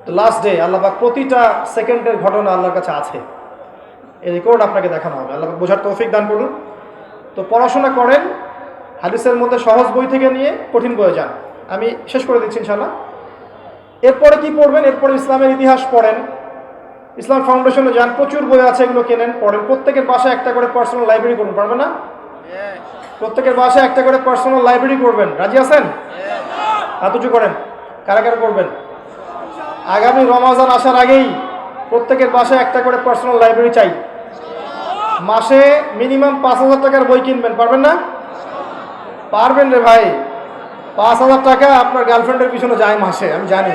the last day. আল্লাহ পাক প্রতিটা সেকেন্ডের ঘটনা আল্লাহর কাছে আছে, এই রেকর্ড আপনাকে দেখানো হবে। আল্লাহ পাক বোঝার তৌফিক দান করুন। তো পড়াশোনা করেন, হাদিসের মধ্যে সহজ বই থেকে নিয়ে কঠিন বইয়ে যান। আমি শেষ করে দিচ্ছি ইনশাআল্লাহ। এরপরে কি পড়বেন? এরপরে ইসলামের ইতিহাস পড়েন, ইসলাম ফাউন্ডেশনে যান, প্রচুর বই আছে, এগুলো কেনেন, পড়েন। প্রত্যেকের বাসায় একটা করে পার্সোনাল লাইব্রেরি করুন, পারবেন না? প্রত্যেকের বাসায় একটা করে পার্সোনাল লাইব্রেরি করবেন, রাজি আছেন? হাত উঁচু করেন, কারা কারা করবেন? আগামী রমাজান আসার আগেই প্রত্যেকের বাসায় একটা করে পার্সোনাল লাইব্রেরি চাই। মাসে মিনিমাম 5,000 টাকার বই কিনবেন, পারবেন না? পারবেন রে ভাই, 5,000 টাকা আপনার গার্লফ্রেন্ডের পিছনে যায় মাসে, আমি জানি।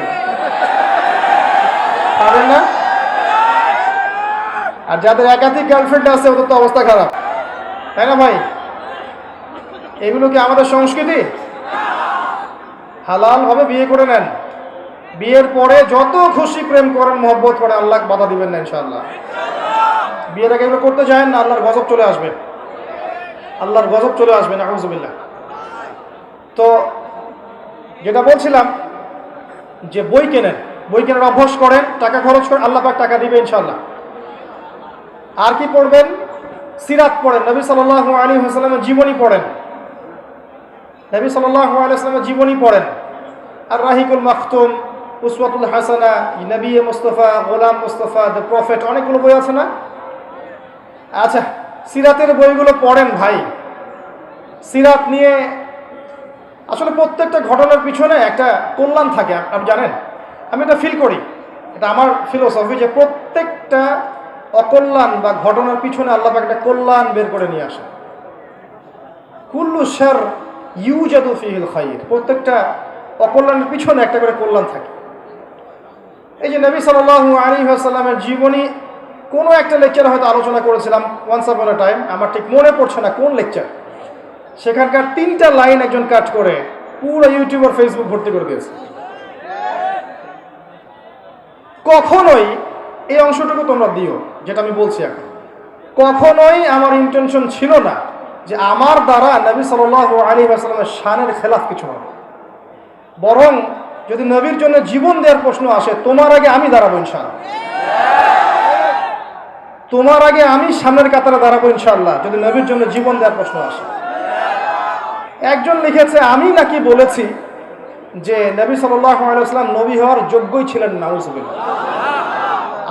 পারবেন না? আর যাদের একাধিক গার্লফ্রেন্ড আছে ওদের তো অবস্থা খারাপ, তাই না ভাই? এগুলো কি আমাদের সংস্কৃতি? হালাল ভাবে বিয়ে করে নেন, বিয়ের পরে যত খুশি প্রেম করেন, মহব্বত করেন, আল্লাহ বাধা দিবেন না ইনশাআল্লাহ। বিয়ের আগে এগুলো করতে যায়েন না, আল্লাহর গজব চলে আসবে, আল্লাহর গজব চলে আসবে, নাউযুবিল্লাহ। তো যেটা বলছিলাম যে বই কেনেন, বই কেনার অভ্যাস করেন, টাকা খরচ করেন, আল্লাহ পাক টাকা দিবে ইনশাআল্লাহ। আর কি পড়বেন? সিরাত পড়েন, নবী সাল্লাল্লাহু আলাইহি ওয়াসাল্লামের জীবনী পড়েন, নবী সাল্লাল্লাহু আলাইহি ওয়াসাল্লামের জীবনী পড়েন। আর রাহিকুল মাখতুম, উসওয়াতুল হাসানা, নবী মুস্তাফা, গোলাম মুস্তাফা, দ্য প্রফেট, অনেকগুলো বই আছে না? আচ্ছা, সিরাতের বইগুলো পড়েন ভাই। সিরাত নিয়ে আসলে প্রত্যেকটা ঘটনার পিছনে একটা কল্যাণ থাকে, আপনি জানেন। আমি এটা ফিল করি, এটা আমার ফিলোসফি, যে প্রত্যেকটা অকল্যাণ বা ঘটনার পিছনে আল্লাহ পাক একটা কল্যাণ বের করে নিয়ে আসে। কুল্লু শার ইউজাদু ফিহিল খাইর, প্রত্যেকটা অকল্যাণের পিছনে একটা করে কল্যাণ থাকে। এই যে নবী সাল্লাল্লাহু আলাইহি ওয়াসাল্লামের জীবনী কোনো একটা লেকচারে হয়তো আলোচনা করেছিলাম ওয়ান্স আপন আ টাইম, আমার ঠিক মনে পড়ছে না কোন লেকচার। সেখানকার 3টা লাইন একজন কাট করে পুরো ইউটিউব আর ফেসবুক ভর্তি করে দিয়েছে। কখনোই এই অংশটুকু তোমরা দিও, যেটা আমি বলছি এখন। কখনোই আমার ইন্টেনশন ছিল না যে আমার দ্বারা নবী সাল্লাল্লাহু আলাইহি ওয়াসাল্লামের শানের খেলাফ কিছু হবে। বরং যদি নবীর জন্য জীবন দেওয়ার প্রশ্ন আসে, তোমার আগে আমি দাঁড়াবো ইনশাআল্লাহ, তোমার আগে আমি সামনের কাতারে দাঁড়াবো ইনশাআল্লাহ, যদি নবীর জন্য জীবন দেওয়ার প্রশ্ন আসে। একজন লিখেছে আমি নাকি বলেছি যে নবী সাল্লাল্লাহু আলাইহি ওয়াসাল্লাম নবী হওয়ার যোগ্যই ছিলেন না, নাউযুবিল্লাহ।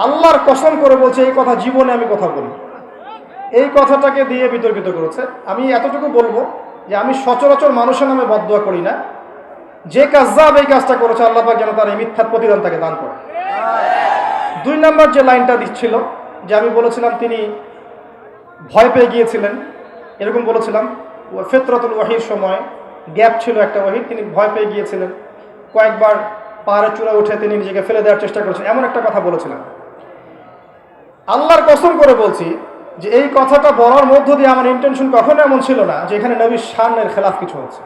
আল্লাহর কসম করে বলছে, এই কথা জীবনে আমি কথা বলি। এই কথাটাকে দিয়ে বিতর্কিত করেছে। আমি এতটুকু বলবো যে আমি সচরাচর মানুষের নামে বদদুয়া করি না। যে কাযযাব এই কাজটা করেছে, আল্লাহ পাক যেন তার এই মিথ্যার প্রতিদান তাকে দান করে। 2 নম্বর যে লাইনটা দিচ্ছিল, যে আমি বলেছিলাম তিনি ভয় পেয়ে গিয়েছিলেন, এরকম বলেছিলাম। ফিতরাতুল ওয়াহির সময় গ্যাপ ছিল একটা ওয়াহির, তিনি ভয় পেয়ে গিয়েছিলেন, কয়েকবার পাহাড়ের চূড়া উঠে তিনি নিজেকে ফেলে দেওয়ার চেষ্টা করেছেন, এমন একটা কথা বলেছিলাম। আল্লাহর কসম করে বলছি যে এই কথাটা বলার মধ্য দিয়ে আমার ইন্টেনশন কখনো এমন ছিল না যে এখানে নবীর শানের খেলাফ কিছু হচ্ছে।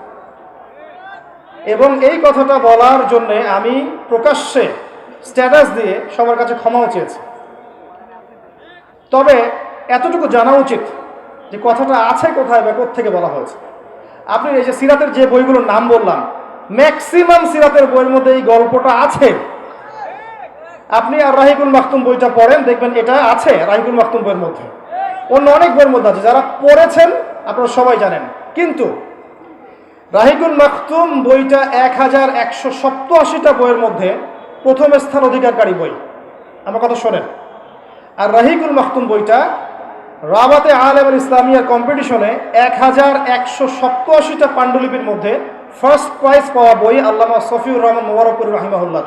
এবং এই কথাটা বলার জন্যে আমি প্রকাশ্যে স্ট্যাটাস দিয়ে সবার কাছে ক্ষমাও চেয়েছি। তবে এতটুকু জানা উচিত যে কথাটা আছে কোথায় বা কোত্থেকে বলা হয়েছে। আপনি এই যে সিরাতের যে বইগুলোর নাম বললাম, ম্যাক্সিমাম সিরাতের বইয়ের মধ্যে এই গল্পটা আছে। আপনি আর রাহিকুল মাকতুম বইটা পড়েন, দেখবেন এটা আছে রাহিকুল মাকতুম বইয়ের মধ্যে। অন্য অনেক বইয়ের মধ্যে আছে, যারা পড়েছেন আপনারা সবাই জানেন। কিন্তু রাহিকুল মাকতুম বইটা 1187টা বইয়ের মধ্যে প্রথম স্থান অধিকারকারী বই। আমার কথা শোনেন। আর রাহিকুল মাকতুম বইটা রাবাতে আলেম আল ইসলামিয়ার কম্পিটিশনে 1187টা পাণ্ডুলিপির মধ্যে ফার্স্ট প্রাইজ পাওয়া বই আল্লামা সফিউর রহমান মোবারকপুর রাহিমাহুল্লাহ।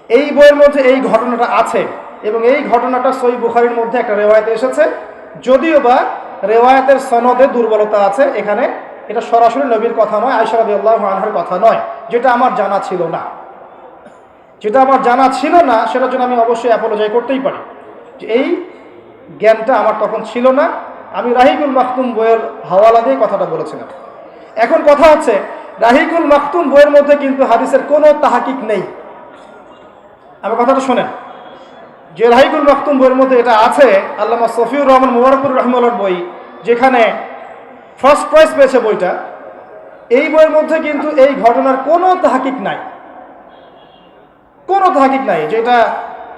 এই বইয়ের মধ্যে এই ঘটনাটা আছে এবং এই ঘটনাটা সহিহ বুখারীর মধ্যে একটা রেওয়ায়েতে এসেছে, যদিও বা রেওয়ায়েতের সনদে দুর্বলতা আছে। এখানে এটা সরাসরি নবীর কথা নয়, আয়েশা রাদিয়াল্লাহু আনহার কথা নয়, যেটা আমার জানা ছিল না। যেটা আমার জানা ছিল না সেটার জন্য আমি অবশ্যই অ্যাপোলজাই করতেই পারি যে এই জ্ঞানটা আমার তখন ছিল না। আমি রাহিকুল মাকতুম বইয়ের হাওয়ালা দিয়ে কথাটা বলেছিলাম। এখন কথা হচ্ছে, রাহিকুল মাকতুম বইয়ের মধ্যে কিন্তু হাদিসের কোনো তাহাকিক নেই। আমার কথাটা শোনেন, যে রাহিকুল মাকতুম বইয়ের মধ্যে এটা আছে আল্লামা সফিউর রহমান মোবারকপুর রাহিমাহুল্লাহর বই, যেখানে ফার্স্ট প্রাইজ পেয়েছে বইটা, এই বইয়ের মধ্যে কিন্তু এই ঘটনার কোনো তাহাকিক নাই। কোনো তাহাকিক নাই যে এটা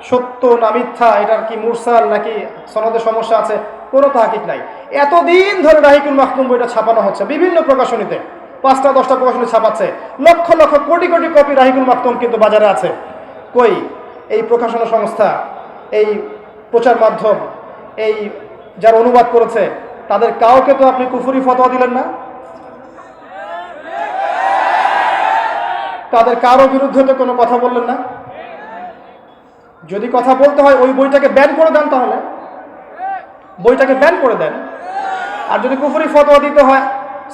সত্য না মিথ্যা, এটার কি মুরসাল নাকি সনদে সমস্যা আছে, কোনো তাহাকিক নাই। এতদিন ধরে রাহিকুল মাকতুম বইটা ছাপানো হচ্ছে বিভিন্ন প্রকাশনীতে, 5টা 10টা প্রকাশনী ছাপাচ্ছে, লক্ষ লক্ষ কোটি কোটি কপি রাহিকুল মাকতুম কিন্তু বাজারে আছে। কই এই প্রকাশনা সংস্থা, এই প্রচার মাধ্যম, এই যারা অনুবাদ করেছে, তাদের কাউকে তো আপনি কুফরি ফতোয়া দিলেন না, তাদের কারো বিরুদ্ধে তো কোনো কথা বললেন না। যদি কথা বলতে হয় ওই বইটাকে ব্যান করে দেন, তাহলে বইটাকে ব্যান করে দেন। আর যদি কুফরি ফতোয়া দিতে হয়,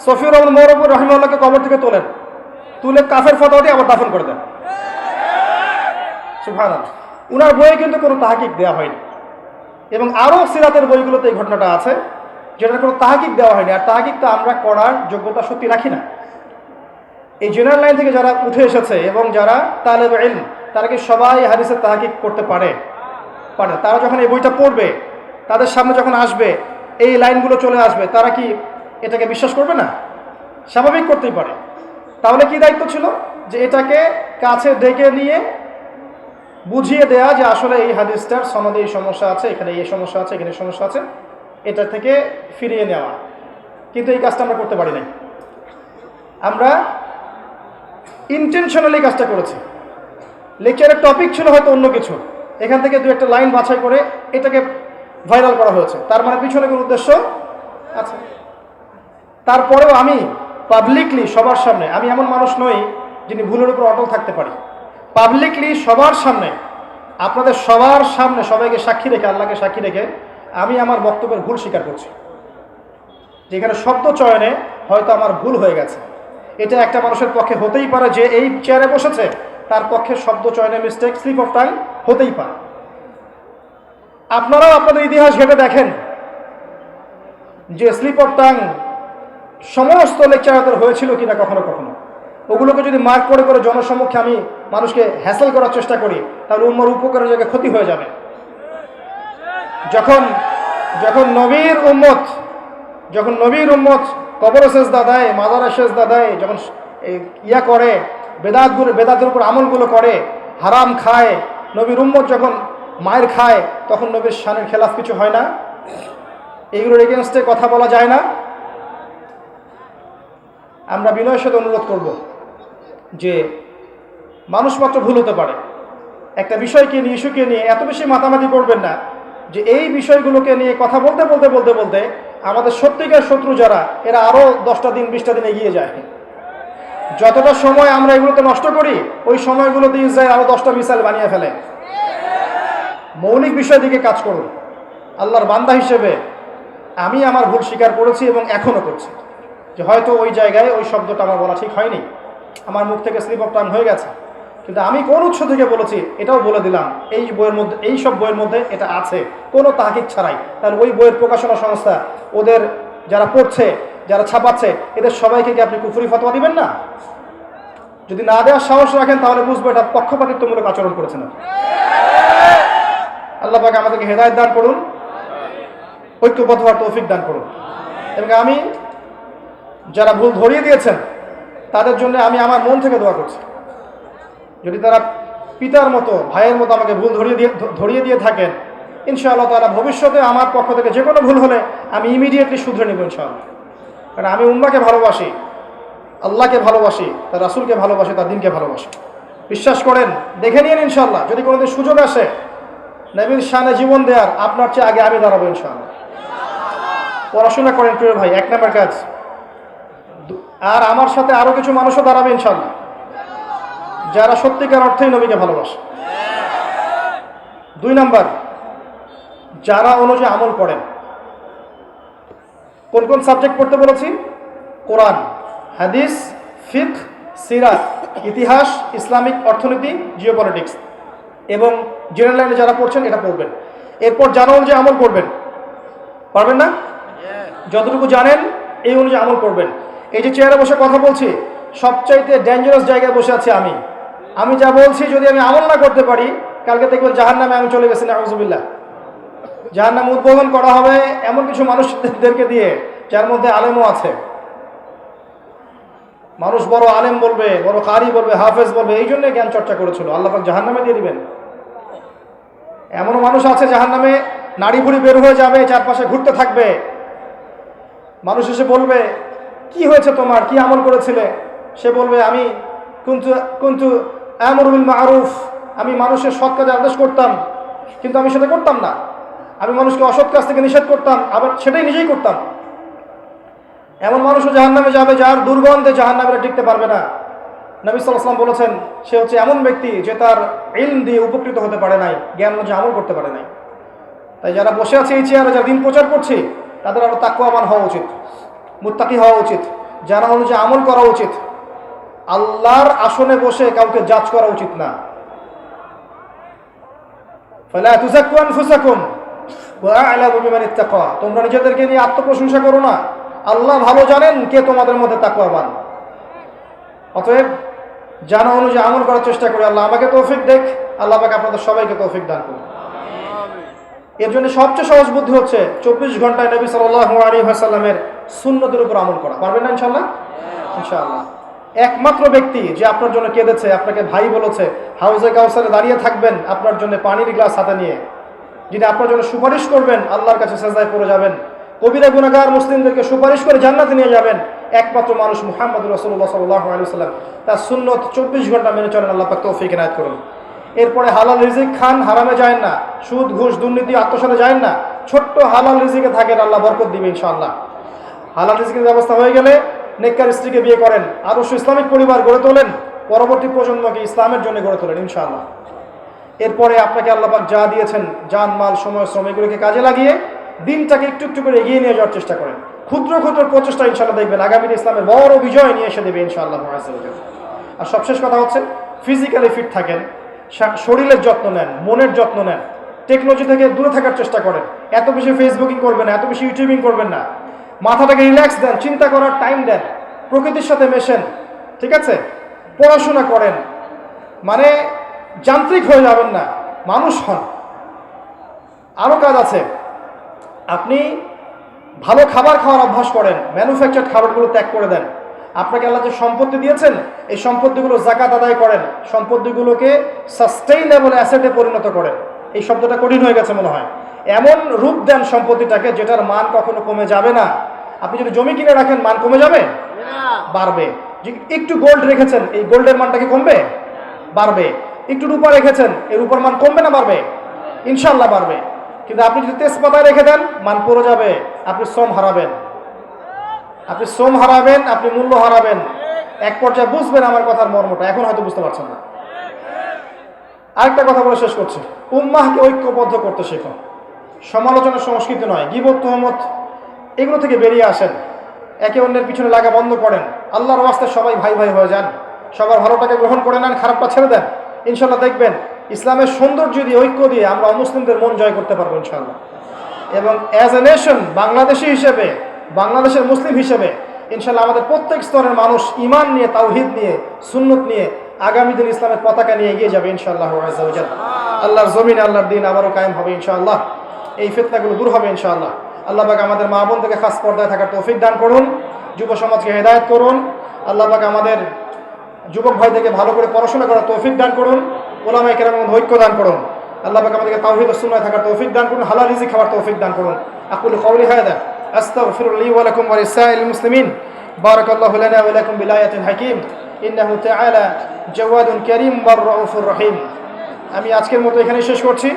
সফিউর রহমান মোবারকপুর রাহিমাহুল্লাহকে কবর থেকে তোলেন, তুলে কাফের ফতোয়া দিয়ে আবার দাফন করে দেন। সুবহানাল্লাহ। উনার বইয়ে কিন্তু কোনো তাহাকিক দেওয়া হয়নি, এবং আরও সিরাতের বইগুলোতে এই ঘটনাটা আছে যেটার কোনো তাহাকিক দেওয়া হয়নি। আর তাহাকিক তো আমরা করার যোগ্যতা সত্যি রাখি না। এই জেনারেল লাইন থেকে যারা উঠে এসেছে এবং যারা তালেব ইলম, তারা কি সবাই হাদিসের তাহাকিক করতে পারে? তারা যখন এই বইটা পড়বে, তাদের সামনে যখন আসবে, এই লাইনগুলো চলে আসবে, তারা কি এটাকে বিশ্বাস করবে না? স্বাভাবিক করতেই পারে। তাহলে কি দায়িত্ব ছিল? যে এটাকে কাছে ডেকে নিয়ে বুঝিয়ে দেয়া যে আসলে এই হাদিসটার সনদে এই সমস্যা আছে, এখানে এই সমস্যা আছে, এখানে সমস্যা আছে, এটা থেকে ফিরিয়ে নেওয়া। কিন্তু এই কাজটা আমরা করতে পারি নাই। আমরা ইন্টেনশনালি কাজটা করেছি। লেকচারের টপিক ছিল হয়তো অন্য কিছু, এখান থেকে 2-একটা লাইন বাছাই করে এটাকে ভাইরাল করা হয়েছে, তার মানে পিছনে কোনো উদ্দেশ্য আছে। তারপরেও আমি পাবলিকলি সবার সামনে, আমি এমন মানুষ নই যিনি ভুলের উপর অটল থাকতে পারি, পাবলিকলি সবার সামনে, আপনাদের সবার সামনে সবাইকে সাক্ষী রেখে, আল্লাহকে সাক্ষী রেখে আমি আমার বক্তব্যের ভুল স্বীকার করছি। যেখানে শব্দ চয়নে হয়তো আমার ভুল হয়ে গেছে, এটা একটা মানুষের পক্ষে হতেই পারে, যে এই চেয়ারে বসেছে তার পক্ষে শব্দ চয়নে মিস্টেক, স্লিপ অফ টাং হতেই পারে। আপনারাও আপনাদের ইতিহাস ঘেটে দেখেন যে স্লিপ অফ টাং সমস্ত লেকচারারদের হয়েছিল কিনা কখনো কখনো। ওগুলোকে যদি মার্ক করে করে জনসম্মুখে আমি মানুষকে হ্যাসেল করার চেষ্টা করি, তাহলে উম্মার উপকারের জায়গায় ক্ষতি হয়ে যাবে। যখন নবীর উম্মত কবর সেজদা দেয়, মাজারে সেজদা দেয়, যখন ইয়া করে, বেদাতের উপর আমলগুলো করে, হারাম খায়, নবীর উম্মত যখন মায়ের খায়, তখন নবীর শানের খেলাফ কিছু হয় না? এইগুলোর এগেনস্টে কথা বলা যায় না? আমরা বিনয়ের সাথে অনুরোধ করব যে মানুষ মাত্র ভুল হতে পারে, একটা বিষয়কে নিয়ে, ইস্যুকে নিয়ে এত বেশি মাতামাতি করবেন না যে এই বিষয়গুলোকে নিয়ে কথা বলতে বলতে বলতে বলতে আমাদের সত্যিকার শত্রু যারা, এরা আরও 10টা দিন 20টা দিন এগিয়ে যায়। যতটা সময় আমরা এগুলোতে নষ্ট করি, ওই সময়গুলোতে ইসরায়েল আরও 10টা মিসাইল বানিয়ে ফেলে। মৌলিক বিষয় দিকে কাজ করুন। আল্লাহর বান্দা হিসেবে আমি আমার ভুল স্বীকার করেছি এবং এখনও করছি, যে হয়তো ওই জায়গায় ওই শব্দটা আমার বলা ঠিক হয়নি, আমার মুখ থেকে স্লিপ অফ টাং হয়ে গেছে, কিন্তু আমি কোন উৎস থেকে বলেছি এটাও বলে দিলাম। এই বইয়ের মধ্যে, এই সব বইয়ের মধ্যে এটা আছে, কোনো তাহাকিক ছাড়াই। তাহলে ওই বইয়ের প্রকাশনা সংস্থা, ওদের যারা পড়ছে, যারা ছাপাচ্ছে, এদের সবাইকে কি আপনি কুফরি ফতোয়া দিবেন না? যদি না দেওয়ার সাহস রাখেন, তাহলে বুঝবো এটা পক্ষপাতিত্বমূলক আচরণ করেছেন। আল্লাহ পাক আমাদেরকে হেদায়েত দান করুন, ঐক্যবদ্ধ হওয়ার তৌফিক দান করুন। এবং আমি যারা ভুল ধরিয়ে দিয়েছেন তাদের জন্য আমি আমার মন থেকে দোয়া করছি। যদি তারা পিতার মতো ভাইয়ের মতো আমাকে ভুল ধরিয়ে দিয়ে থাকেন, ইনশাআল্লাহ তারা ভবিষ্যতে আমার পক্ষ থেকে যে কোনো ভুল হলে আমি ইমিডিয়েটলি শুধরে নেব ইনশাআল্লাহ। কারণ আমি উম্মাহকে ভালোবাসি, আল্লাহকে ভালোবাসি, তার রাসূলকে ভালোবাসি, তার দ্বীনকে ভালোবাসি। বিশ্বাস করেন, দেখে নিন ইনশাআল্লাহ, যদি কোনোদিন সুযোগ আসে নবীর শানে জীবন দেওয়ার, আপনার চেয়ে আগে আমি দাঁড়াবো ইনশাআল্লাহ। পড়াশোনা করেন প্রিয় ভাই, 1 নম্বর কাজ। আর আমার সাথে আরো কিছু মানুষও দাঁড়াবে ইনশাআল্লাহ যারা সত্যিকার অর্থেই নবীকে ভালোবাসে। 2 নম্বর, যারা অনুযায়ী আমল করেন। কোন কোন সাবজেক্ট পড়তে বলেছি? কোরআন, হাদিস, ফিকহ, সিরাত, ইতিহাস, ইসলামিক অর্থনীতি, জিওপলিটিক্স এবং জেনারেল লাইনে যারা পড়ছেন এটা পড়বেন। এরপর জানা অনুযায়ী আমল করবেন। পারবেন না? যতটুকু জানেন এই অনুযায়ী আমল করবেন। এই যে চেয়ারে বসে কথা বলছি, সবচাইতে ডেঞ্জারাস জায়গায় বসে আছি আমি যা বলছি যদি আমি আমল না করতে পারি, কালকে দেখবেন জাহান্নামে আমি চলে গেছি, নাউযুবিল্লাহ। জাহান্নাম উদ্বোধন করা হবে এমন কিছু মানুষদেরকে দিয়ে যার মধ্যে আলেমও আছে। মানুষ বড় আলেম বলবে, বড় কারি বলবে, হাফেজ বলবে, এই জন্য জ্ঞান চর্চা করেছিল, আল্লাহ পাক জাহান্নামে দিয়ে দিবেন। এমনও মানুষ আছে জাহান্নামে নাড়ি ভুড়ি বের হয়ে যাবে, চারপাশে ঘুরতে থাকবে। মানুষ এসে বলবে, কি হয়েছে তোমার, কি আমল করেছিলে? সে বলবে, আমি কুনতু আমরু বিল মারুফ, আমি মানুষের সৎ কাজে আদেশ করতাম, কিন্তু আমি সেটা করতাম না। আমি মানুষকে অসৎ কাজ থেকে নিষেধ করতাম, আবার সেটাই নিজেই করতাম। এমন মানুষও জাহান্নামে যাবে যার দুর্গন্ধে জাহান্নামীরা টিকতে পারবে না। নবী সাল্লাল্লাহু আলাইহি ওয়াসাল্লাম বলেছেন, সে হচ্ছে এমন ব্যক্তি যে তার ইলম দিয়ে উপকৃত হতে পারে নাই, জ্ঞান অনুযায়ী আমল করতে পারে নাই। তাই যারা বসে আছে এই চেয়ারে, যারা দিন প্রচার করছি, তাদের আরো তাকওয়াবান হওয়া উচিত, মুত্তাকি হওয়া উচিত, জানা অনুযায়ী আমল করা উচিত। আল্লাহর আসনে বসে কাউকে জাজ করা উচিত না। ফালা তুযাক্কু আনফুসাকুম ওয়া আ'লামু বিমান ইত্তাকা, তোমরা নিজেদেরকে নিয়ে আত্মপ্রশংসা করো না, আল্লাহ ভালো জানেন কে তোমাদের মধ্যে তাকওয়াবান। অতএব জানা অনুযায়ী আমল করার চেষ্টা করি। আল্লাহ আমাকে তৌফিক দেখ, আল্লাহ পাক আপনাদের সবাইকে তৌফিক দান করুন। এর জন্য সবচেয়ে সহজ বুদ্ধি হচ্ছে 24 ঘন্টায় নবী সাল্লাল্লাহু আলাইহি ওয়াসাল্লামের সুন্নতের উপর আমল করা। পারবেন না ইনশাআল্লাহ? ইনশাআল্লাহ। একমাত্র ব্যক্তি যে আপনার জন্য কেঁদেছে, আপনাকে ভাই বলেছে, হাউজে কাউসারে দাঁড়িয়ে থাকবেন আপনার জন্য পানির গ্লাস হাতে নিয়ে, যিনি আপনার জন্য সুপারিশ করবেন, আল্লাহর কাছে সেজদায় পড়ে যাবেন, কবিরা গুনাহগার মুসলিমদেরকে সুপারিশ করে জান্নাতে নিয়ে যাবেন, একমাত্র মানুষ মুহাম্মদুর রাসূলুল্লাহ সাল্লাল্লাহু আলাইহি ওয়াসাল্লাম। তার সুন্নত 24 ঘন্টা মেনে চলেন, আল্লাহ পাক তৌফিক এনায়েত করুন। এরপরে হালাল রিজিক খান, হারামে যায় না, সুদ ঘুষ দুর্নীতি আত্মসাতে যায় না, ছোট্ট হালাল রিজিকে থাকেন, আল্লাহ বরকত দিবে ইনশাআল্লাহ। হালাল রিজিকের ব্যবস্থা হয়ে গেলে নেককার স্ত্রীকে বিয়ে করেন, আদর্শ ইসলামিক পরিবার গড়ে তোলেন, পরবর্তী প্রজন্মকে ইসলামের জন্য গড়ে তোলেন ইনশাআল্লাহ। এরপরে আপনাকে আল্লাহ পাক যা দিয়েছেন, জান মাল সময় শ্রম এগুলোকে কাজে লাগিয়ে দিনটাকে একটু একটু করে এগিয়ে নিয়ে যাওয়ার চেষ্টা করেন। ক্ষুদ্র ক্ষুদ্র প্রচেষ্টা ইনশাআল্লাহ দেখবেন আগামীতে ইসলামের বড় বিজয় নিয়ে এসে দেবে ইনশাআল্লাহ। আর সবশেষ কথা হচ্ছে, ফিজিক্যালি ফিট থাকেন, শরীরের যত্ন নেন, মনের যত্ন নেন, টেকনোলজি থেকে দূরে থাকার চেষ্টা করেন। এত বেশি ফেসবুকিং করবেন না, এত বেশি ইউটিউবিং করবেন না, মাথাটাকে রিল্যাক্স দেন, চিন্তা করার টাইম দেন, প্রকৃতির সাথে মেশেন, ঠিক আছে? পড়াশোনা করেন, মানে যান্ত্রিক হয়ে যাবেন না, মানুষ হন। আরও কাজ আছে, আপনি ভালো খাবার খাওয়ার অভ্যাস করেন, ম্যানুফ্যাকচার্ড খাবারগুলো ত্যাগ করে দেন। আপনাকে আল্লাহ যে সম্পত্তি দিয়েছেন, এই সম্পত্তিগুলো যাকাত আদায় করেন, সম্পত্তিগুলোকে সাস্টেইনেবল অ্যাসেটে পরিণত করেন। এই শব্দটা কঠিন হয়ে গেছে মনে হয়। এমন রূপ দেন সম্পত্তিটাকে যেটার মান কখনো কমে যাবে না। আপনি যদি জমি কিনে রাখেন, মান কমে যাবে? বাড়বে। একটু গোল্ড রেখেছেন, এই গোল্ডের মানটা কি কমবে? বাড়বে। একটু রূপা রেখেছেন, এই রূপার মান কমবে না বাড়বে? ইনশাআল্লাহ বাড়বে। কিন্তু আপনি যদি তেজপাতায় রেখে দেন, মান পড়ে যাবে, আপনি শ্রম হারাবেন, আপনি শ্রম হারাবেন, আপনি মূল্য হারাবেন। এক পর্যায়ে বুঝবেন আমার কথার মর্মটা, এখন হয়তো বুঝতে পারছেন না। আরেকটা কথা বলে শেষ করছি, উম্মাহকে ঐক্যবদ্ধ করতে শেখো। সমালোচনার সংস্কৃতি নয়, গীবত তুহমত এগুলো থেকে বেরিয়ে আসেন, একে অন্যের পিছনে লাগা বন্ধ করেন, আল্লাহর ওয়াস্তে সবাই ভাই ভাই হয়ে যান, সবার ভালোটাকে গ্রহণ করে নেন, খারাপটা ছেড়ে দেন। ইনশাআল্লাহ দেখবেন ইসলামের সৌন্দর্য দিয়ে, ঐক্য দিয়ে আমরা অমুসলিমদের মন জয় করতে পারবো ইনশাআল্লাহ। এবং অ্যাজ এ নেশন, বাংলাদেশি হিসেবে, বাংলাদেশের মুসলিম হিসেবে ইনশাআল্লাহ আমাদের প্রত্যেক স্তরের মানুষ ঈমান নিয়ে, তাওহীদ নিয়ে, সুন্নত নিয়ে আগামী দিন ইসলামের পতাকা নিয়ে এগিয়ে যাবে ইনশাআল্লাহ আযজা ওয়া জাল। আল্লাহর জমিনে আল্লাহর দ্বীন আবারও কায়েম হবে ইনশাআল্লাহ। এই ফিতনাগুলো দূর হবে ইনশাআল্লাহ। আল্লাহ পাক আমাদের মা বোন থেকে খাস পর্দায় থাকার তৌফিক দান করুন, যুব সমাজকে হেদায়েত করুন। আল্লাহ পাক আমাদের যুবক ভাই থেকে ভালো করে পড়াশোনা করার তৌফিক দান করুন, ওলামায়ে কেরামের মধ্যে ঐক্য দান করুন। আল্লাহ পাক আমাদেরকে তাওহীদ ও সুন্নাহ থাকার তৌফিক দান করুন, হালাল রিজিক খাওয়ার তৌফিক দান করুন। আকুলু কওলি হাযা আস্তাগফিরুল্লাহ লি ওয়া লাকুম ওয়া লিসাইরিল মুসলিমিন। বারাকাল্লাহু লানা ওয়া লাকুম বিল আয়াতিল হাকীম। ইন্নাহু তাআলা জাওয়াদুন কারীম ওয়ার রাউফুর রহিম। আমি আজকের মতো এখানেই শেষ করছি।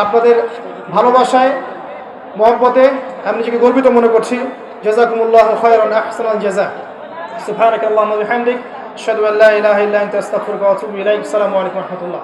আপনাদের ভালোবাসায় মহব্বতে আমি নিজেকে গর্বিত মনে করছি। জাযাকুমুল্লাহু খায়রান আহসানাল জাযা। সুবহানাকাল্লাহুম্মা ওয়া বিহামদিক আশহাদু আল্লা ইলাহা ইল্লা আনতা আস্তাগফিরুকা ওয়া আতুবু ইলাইক। আসসালামু আলাইকুম ওয়া রাহমাতুল্লাহ।